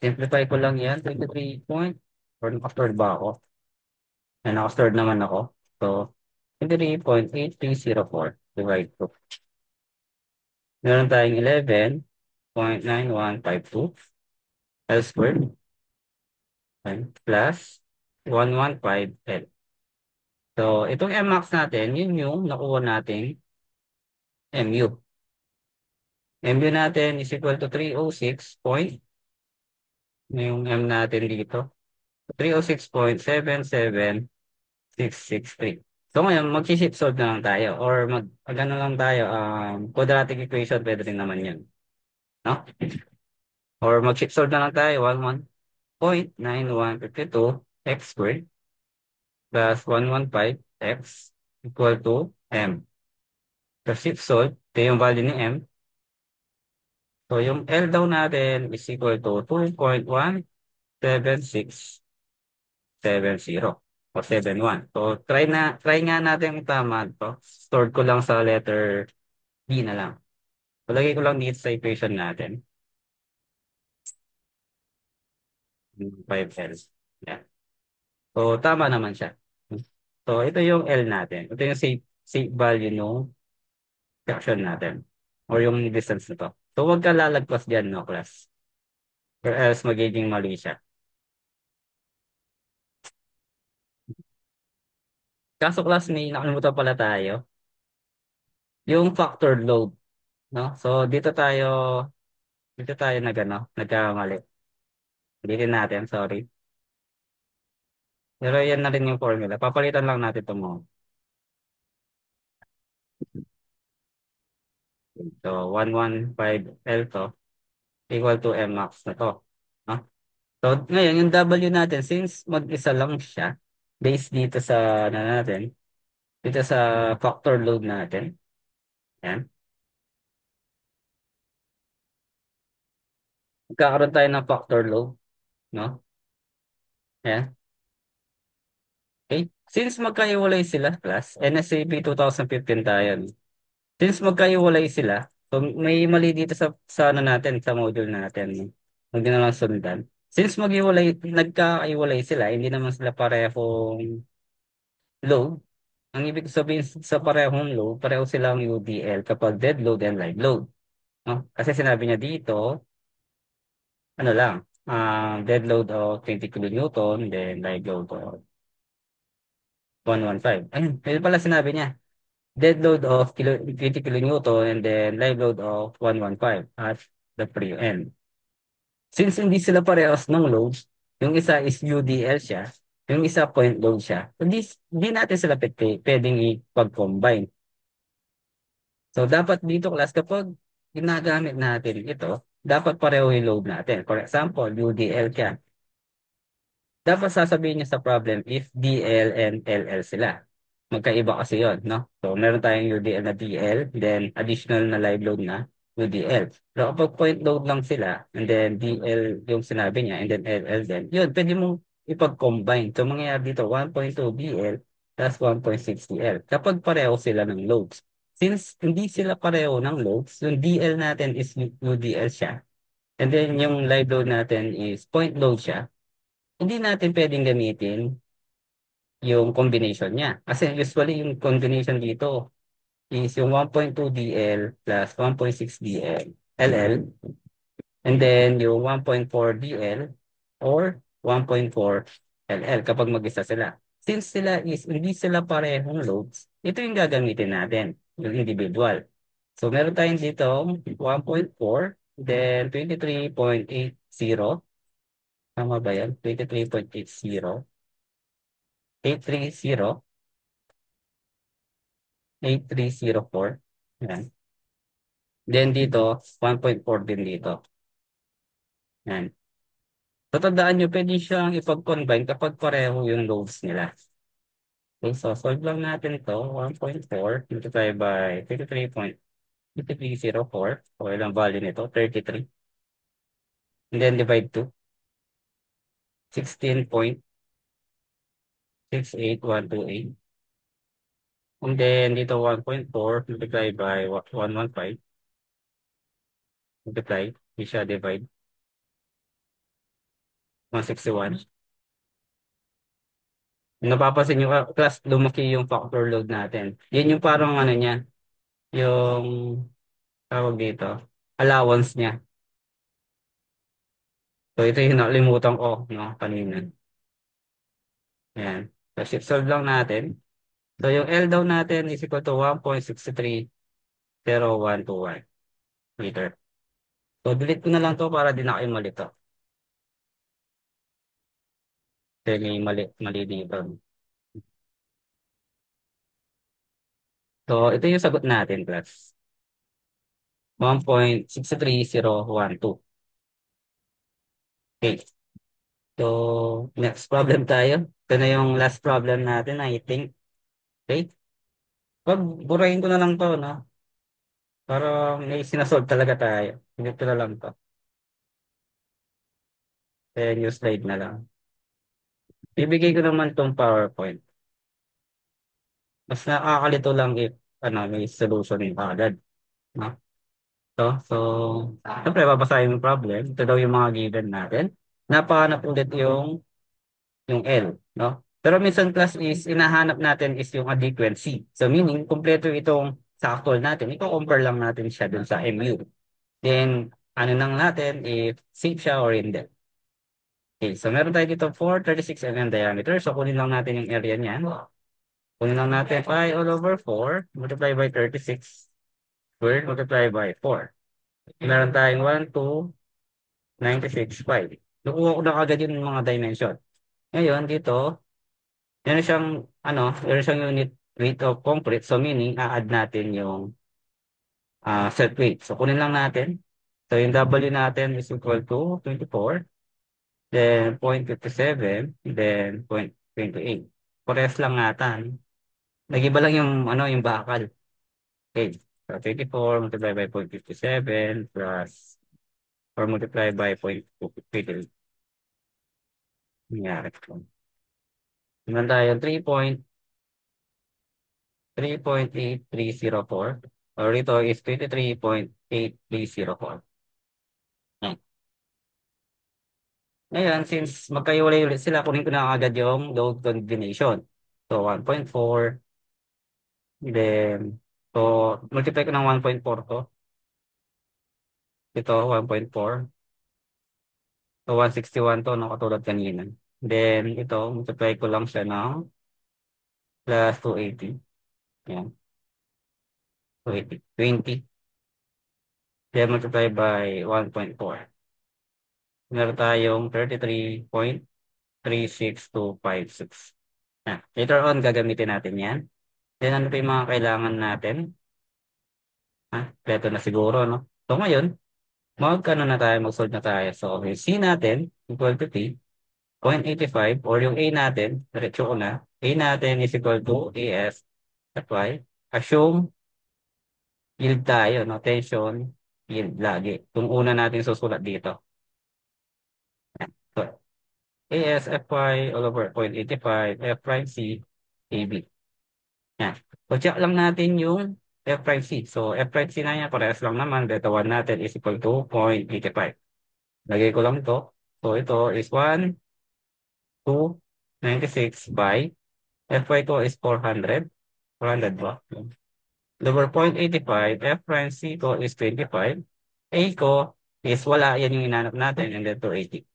simplify ko lang yan, 23 point, or naka-stored ba ako? Yan, naka-stored naman ako. So, 23.8304 divide to. Meron tayong 11.9152 L squared plus 115 L. So, itong Mmax natin, yun yung nakuha nating Mu. Mu natin is equal to 306 point, ano yung M natin dito? 306.77663. So, ngayon, mag-shift solve na lang tayo or ano lang tayo, quadratic equation, pwede rin naman yan. No? Or mag-shift solve na lang tayo, 11.9152 x squared plus 115 x equal to M. So, shift solve, ito yung value ni M. So, yung L daw natin is equal to 2.17670 o 71. So, try nga natin yung tama to. Stored ko lang sa letter D na lang. So, lagay ko lang dito sa equation natin. 5L. Yan. So, tama naman siya. So, ito yung L natin. Ito yung safe value ng fraction natin. Or yung distance na to. So, huwag ka lalagpas dyan, no, class. Or else, magiging mali siya. Kaso, class, may nakalimutan pala tayo. Yung factor load, no? So, dito tayo nagkamali. Dito natin, sorry. Pero yan na rin yung formula. Papalitan lang natin ito mo. So, 115L to equal to M max na to. No? So, ngayon, yung W natin, since mag-isa lang siya, based dito sa, ano natin, dito sa factor load natin. Yan. Magkakaroon tayo ng factor load, no? Yan. Okay. Since magkaiwalay sila, class, NSAP 2015 tayo. No? Since magkaiwalay sila, so may mali dito sa ano natin, sa module natin. No? Huwag na lang sundan. Since nagkakaiwalay sila, hindi naman sila parehong load. Ang ibig sabihin sa parehong load, pareho silang UDL kapag dead load and live load. No? Kasi sinabi niya dito, ano lang, dead load of 20 kilonewton, then live load of 115. Ayun, ayun pala sinabi niya. Dead load of 20 kilonewton and then live load of 115 at the pre end. Since hindi sila parehas ng load, yung isa is UDL siya, yung isa point load siya, hindi natin sila pwedeng i-combine. So, dapat dito, class, kapag ginagamit natin ito, dapat pareho yung load natin. For example, UDL ka. Dapat sasabihin niya sa problem if DL and LL sila. Magkaiba kasi yon, no? So, meron tayong UDL na DL, then additional na live load na UDL. Pero kapag point load lang sila, and then DL yung sinabi niya, and then LL din, yun, pwede mong ipag-combine. So, mangyayari dito, 1.2 DL plus 1.6 DL. Kapag pareho sila ng loads. Since hindi sila pareho ng loads, yung DL natin is UDL siya, and then yung live load natin is point load siya, hindi natin pwedeng gamitin yung combination niya. Kasi usually yung combination dito is yung 1.2 DL plus 1.6 DL, LL, and then yung 1.4 DL or 1.4 LL kapag mag-isa sila. Since hindi sila parehong loads, ito yung gagamitin natin, yung individual. So meron tayong dito 1.4, then 23.80. Tama ba yan? 23.80. 830, 8304. Yan. Then dito, 1.4 din dito. Yan. Tatandaan nyo, pwede siyang ipag-combine kapag pareho yung loads nila. Okay, so solve lang natin to 1.4 multiplied by 53.5304. So, ilang value nito? 33. And then divide to 16.68128. And then dito 1.4 multiplied by 115. Multiply. Hindi siya divide. 161. Napapansin nyo, class, lumaki yung factor load natin. Yan yung parang ano niya, yung tawag dito, allowance niya. So ito yung nakalimutan ko, no, kanina. Ayan. So shift solve lang natin. So yung L daw natin is equal to 1.63021 liter. So delete ko na lang to para di na kayo malito. Kasi may mali dito. So ito yung sagot natin, class. 1.63012. Okay. So, next problem tayo. Ito na yung last problem natin, I think. Okay? Burahin ko na lang to, no? Para may sinasolve talaga tayo. Ganito na lang to. Then, yung slide na lang. Bibigay ko naman tong PowerPoint. Mas nakakalito lang if may solution yung agad. No? So, siyempre, babasahin yung problem. Ito daw yung mga given natin. Napahanap ulit yung L, no? Pero minsan class is hinahanap natin is yung adequacy. So meaning, kumpleto itong sa actual natin. Iko-compare lang natin siya dun sa MU. Then, ano nang natin if safe siya or hindi. Okay, so meron tayo dito 436 mm diameter. So kunin lang natin yung area niyan. Kunin lang natin pi all over 4 multiply by 36 squared multiply by 4. Meron tayong 1, 2, 96, 5. Nakuha ko na agad yung mga dimension. Ngayon, dito, meron siyang unit weight of concrete. So meaning, a-add natin yung set weight. So kunin lang natin. So yung W natin is equal to 24, then 0.57, then 0.28. Parehas lang natin. Nag-iba lang yung bakal. Okay. So 24 multiplied by 0.57 plus 4 multiplied by 0.28. Nangyari ko. Meron tayo 3.8304. Or ito is 23.8304. Hmm. Ngayon, since magkaiwalay ulit sila, kunin ko na agad yung load combination. So, 1.4. Then, so, multiply ko ng 1.4 to. Ito, 1.4. So, 161 to, no, katulad kanina. Then, ito, multiply ko lang siya ng plus 280. Yan, 280. 20. Then, multiply by 1.4. Meron tayong 33.36256. Later on, gagamitin natin yan. Then, ano pa yung mga kailangan natin? Ito na siguro, no? So, ngayon, mag-solve na tayo. So, yung C natin, equal to T, 0.85, or yung A natin, diretso ko na. A natin is equal to AS, at Y. Assume yield tayo, no? Tension, yield lagi. Yung una natin susulat dito. So, AS, FY, all over 0.85, F prime C, AB. Yan. So, check lang natin yung F prime C. So, F prime C na yan, parehas lang naman. Beta 1 natin is equal to 0.85. Lagay ko lang to. So, ito is 1, 2, 96 by FY2 is 400. 400 ba? Over 0.85, F prime C ko is 25. A ko is wala. Yan yung inanap natin. And then 280.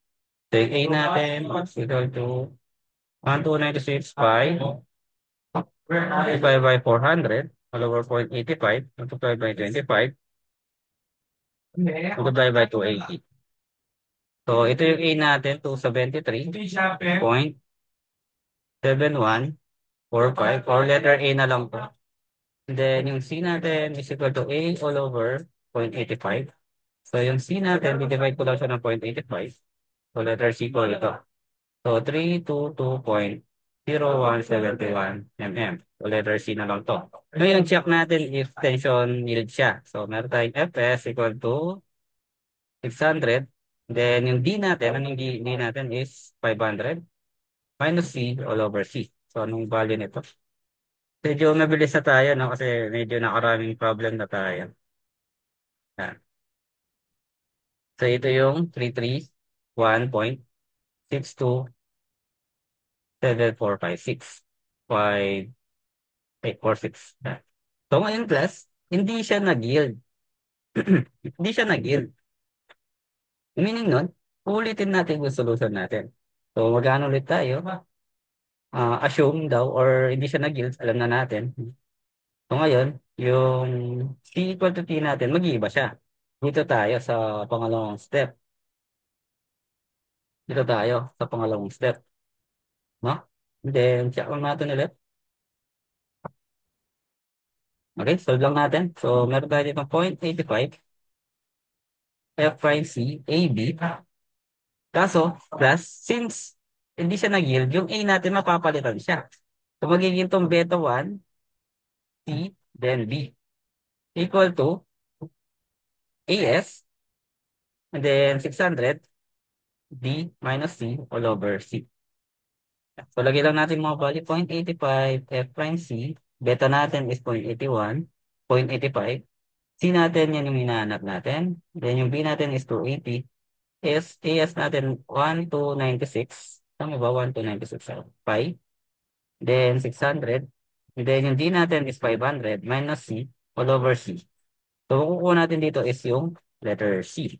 So, yung A natin is equal to 1296 by 25 by 400. All over 0.85 multiplied by 25 multiplied by 280. So, ito yung A natin, 273.5. 7145 or letter A na lang po. And then yung C natin is equal to A all over 0.85. So yung C natin, divide ko lang siya ng 0.85. So letter C po ito. So 322.0171 mm. So letter C na lang to. Ngayon, check natin if tension yield siya. So meron tayong Fs equal to 600. Then yung D natin, anong D natin is 500 minus C all over C. So anong value nito? Medyo mabilis na tayo, no? Kasi medyo nakaraming problem na tayo. Yan. So ito yung 331.627456. 5.846. Yan. So ngayon class, hindi siya nag-yield. Hindi siya nag-yield. Meaning nun, ulitin natin yung solution natin. So magkano ulit tayo? Assume daw or hindi siya nag-yield, alam na natin. So ngayon, yung T equal to T natin, mag-iiba siya. Dito tayo sa pangalawang step. Dito tayo sa pangalawang step. No? And then, check lang natin ulit. Okay, solve lang natin. So, meron tayo dito 0.85 F prime C, AB. Kaso, plus, since hindi siya nag-yield, yung A natin mapapalitan siya. So, magiging itong beta 1, C, then B. Equal to AS, and then 600, D minus C all over C. So, lagay lang natin mga value, 0.85 F prime C. Beta natin is 0.81, 0.85. C natin, yan yung hinahanap natin. Then, yung B natin is 280. AS natin, 1296. Tama ba? 1296. Pi. Then, 600. And then, yung D natin is 500 minus C all over C. So, kukuha natin dito is yung letter C.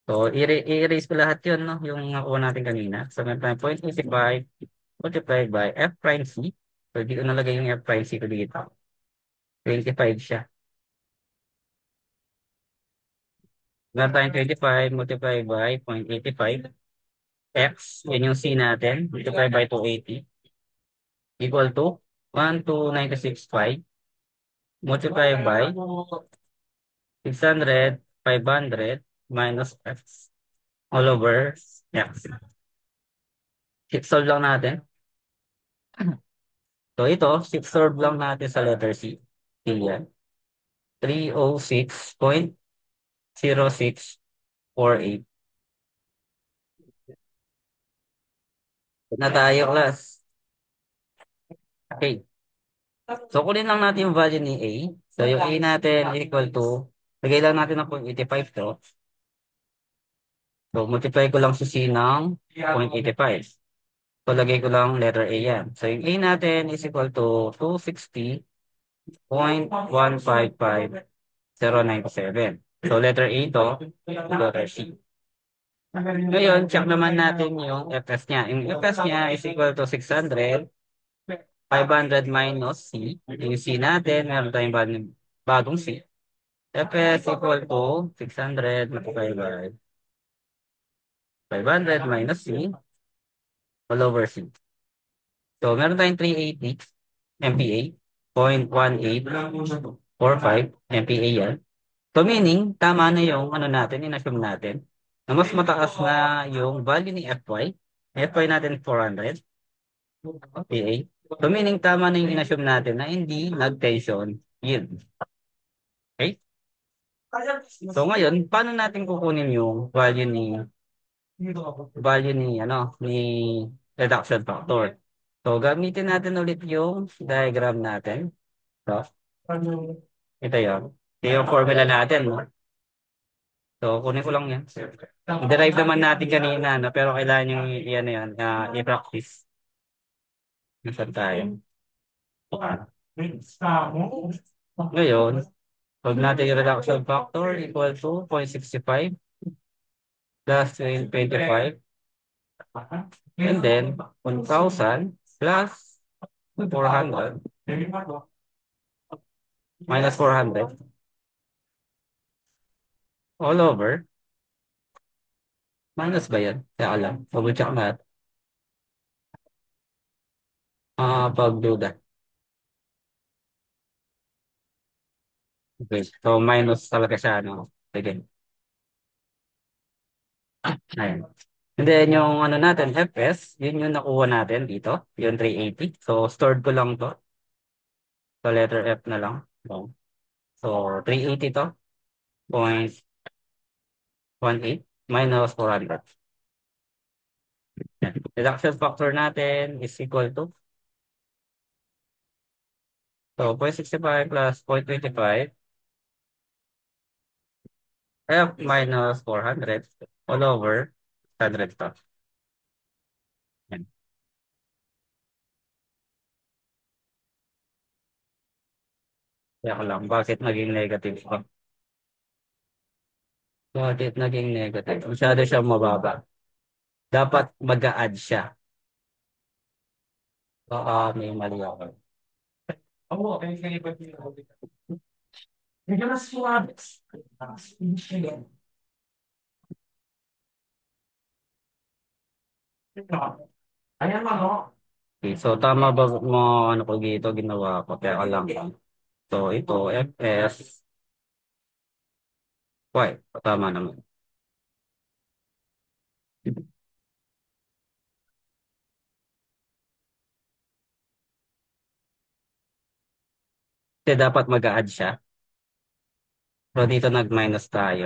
So, i-erase ko lahat yun, no? Yung nakuha natin kanina. So, meron tayong 0.85 multiplied by F prime C. So, dito nalagay yung F prime C ko dito. 25 siya. Meron tayong 25 multiplied by 0.85. X, yun yung C natin. Multiplied by 280. Equal to 1296.5 multiplied by 600, 500 minus X all over X. Solve lang natin. So ito, solve lang natin sa letter C. C yan. 306.0648. Na tayo, class. Okay. So kunin lang natin yung value ni A. So yung A natin equal to, lagay lang natin ng 0.85 to. So multiply ko lang si C ng 0.85. So lagay ko lang letter A yan. So yung A natin is equal to 260.155097. So letter A to, letter C. Ngayon, check naman natin yung FS niya. Yung FS niya is equal to 600, 500 minus C. Yung C natin, meron tayong bagong C. FS equal to 600 multiplied by 500 minus C all over C. So, meron tayong 380 MPa, 0.1845 MPa yan. So, meaning, tama na yung ano natin, in-assume natin, na mas mataas na yung value ni Fy. Fy natin 400 MPa. So, meaning, tama na yung in-assume natin na hindi nag-tension yield. Okay? So, ngayon, paano natin kukunin yung value ni reduction factor? So, gamitin natin ulit yung diagram natin. So, ito yun. Ito yung formula natin, no? So, kunin ko lang yan. Derive naman natin kanina, no? Pero kailangan yung yan, yan, i-practice. Nasaan tayo? Ngayon, pag natin yung reduction factor equal to 0.65 plus 25 and then 1,000 plus 400 minus 400 all over. Minus ba yan? Kaya alam. Double check natin. pagduda. Okay. So, minus talaga siya, no? Sige. Ayun. And then, yung ano natin, FS, yun yung nakuha natin dito, yung 380. So, stored ko lang to. So, letter F na lang. So, 380 to, 0.18 minus 400. Yan. Reduction factor natin is equal to, so, 0.65 plus 0.25, F minus 400 all over 100 to. Yan. Kaya ko lang, bakit naging negative pa? Bakit naging negative? Masyado siyang mababa. Dapat mag-a-add siya. Baka may mali ako. Oo, okay, kaya ba medyo mas suwabes. Ayan mo. Okay, so tama ba mo ano ko dito ginawa ko? Kaya lang. So ito, FS, Y. Tama naman. Kasi dapat mag-a-add siya. Pero dito nag-minus tayo.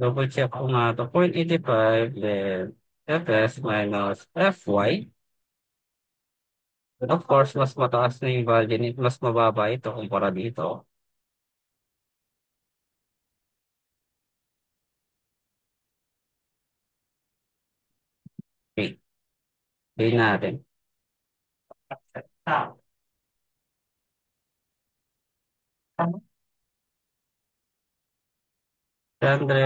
Double check ko nga ito. 0.85 then FS minus FY. Of course, mas mataas na yung value nito. Mas mababa ito kumpara dito. Okay, tingnan natin. Siyempre,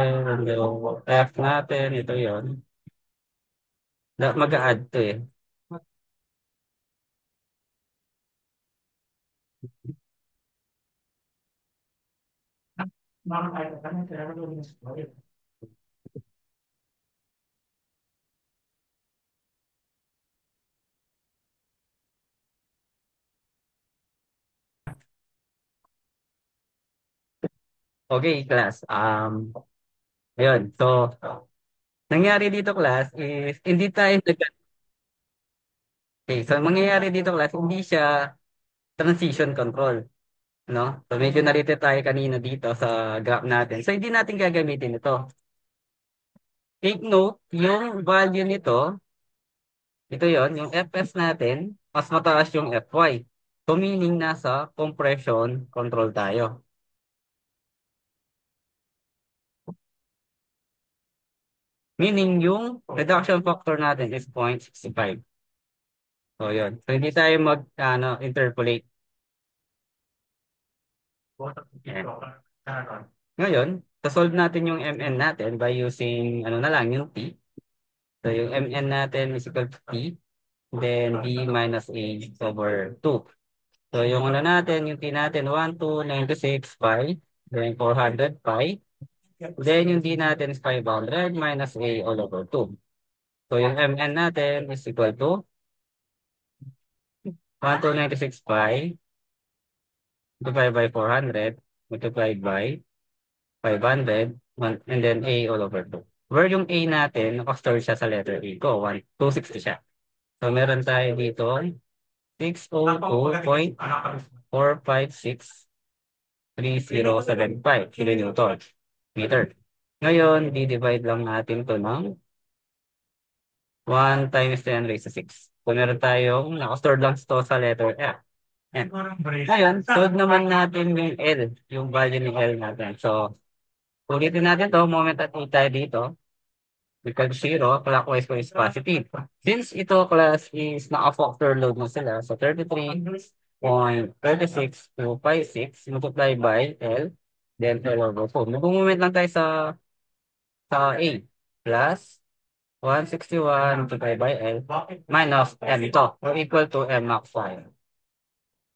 yung F natin, ito yon. Mag-a-add to eh. Okay, class. Ayun. So, nangyari dito, class, is hindi tayo okay, so, mangyayari dito, class, hindi siya transition control. No? So, medyo narito tayo kanina dito sa graph natin. So, hindi natin gagamitin ito. Take note, yung value nito, ito yon yung FS natin, mas mataas yung FY. So, meaning nasa compression control tayo. Meaning yung reduction factor natin is 0.65. So, yun. So, hindi tayo interpolate. Yan. Ngayon, solve natin yung MN natin by using, ano na lang, yung T. So, yung MN natin is equal to T, then B minus A over 2. So, yung ano natin, yung T natin, 1,296 pi, then 400 pi, then yung D natin is 500 minus A all over 2. So, yung MN natin is equal to 1,296 pi multiplied by 400 multiplied by 500 and then A all over 2. Where yung A natin, nakastore siya sa letter A ko, 260 siya. So, meron tayo dito, 602.4563075 kilonewton meter. Ngayon, di-divide lang natin to ng 1 times 10 raised to 6. So, meron tayong nakastore lang to sa letter F. Yan. Ngayon, solve naman natin yung L, yung value ng L natin. So, ulitin natin to, moment at A tayo dito. Because 0, clockwise ko is positive. Since ito class is naka-factor load na sila, so 33.36 to 56 multiply by L, then L over 4. Mag-moment lang tayo sa A. Plus 161 multiply by L minus M ito, or equal to M max 5.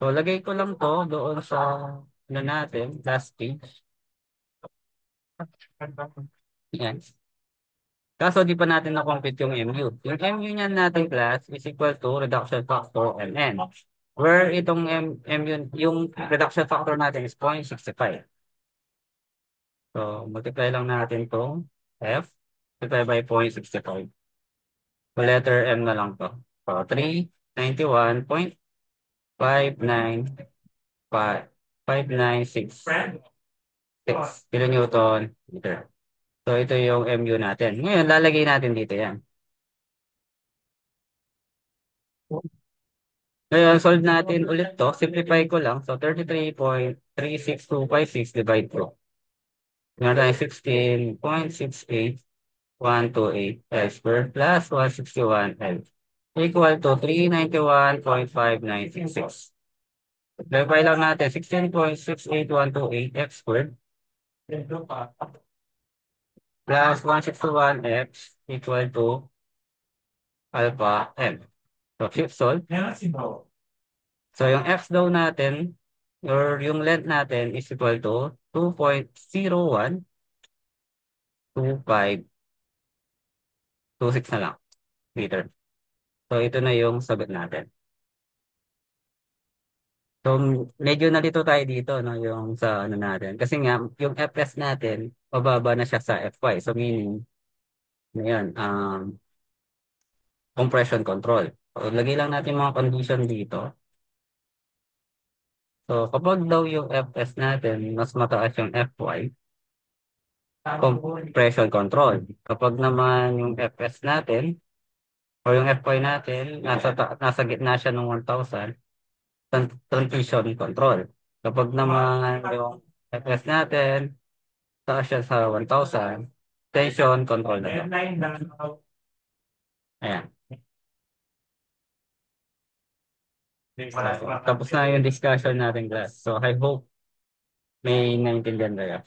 So, lagay ko lang to doon sa ano natin, last page. Yan. Kaso di pa natin na-compute yung MU. Yung MU niyan natin class is equal to reduction factor Mn. Where itong MU, yung reduction factor natin is 0.65. So, multiply lang natin itong F. Multiply by 0.65. So, letter M na lang to. So, 391.596 kilonewton meter. So, ito yung MU natin. Ngayon, lalagay natin dito yan. Ngayon, solve natin ulit to. Simplify ko lang. So, 33.36256 divide through. Meron tayong 16.68128 L squared plus 161 L equal to 391.5966. Verify lang natin. 16.68128 X squared plus 161X equal to alpha M. So, shift solve. So, yung X daw natin or yung length natin is equal to 2.012526 na lang meter. So, ito na yung sagot natin. So, medyo nalito tayo dito, no, yung sa ano natin. Kasi nga, yung Fs natin, mababa na siya sa Fy. So, meaning, ano yun, compression control. So, lagay lang natin mga condition dito. So, kapag daw yung Fs natin, mas mataas yung Fy, compression control. Kapag naman yung Fs natin, o yung Fy natin, nasa gitna siya ng 1,000, transition control. Kapag naman yung Fs natin, taas siya sa 1,000, tension control na yun. Ayan. So, tapos na yung discussion natin, class. So, I hope may naintindihan kayo.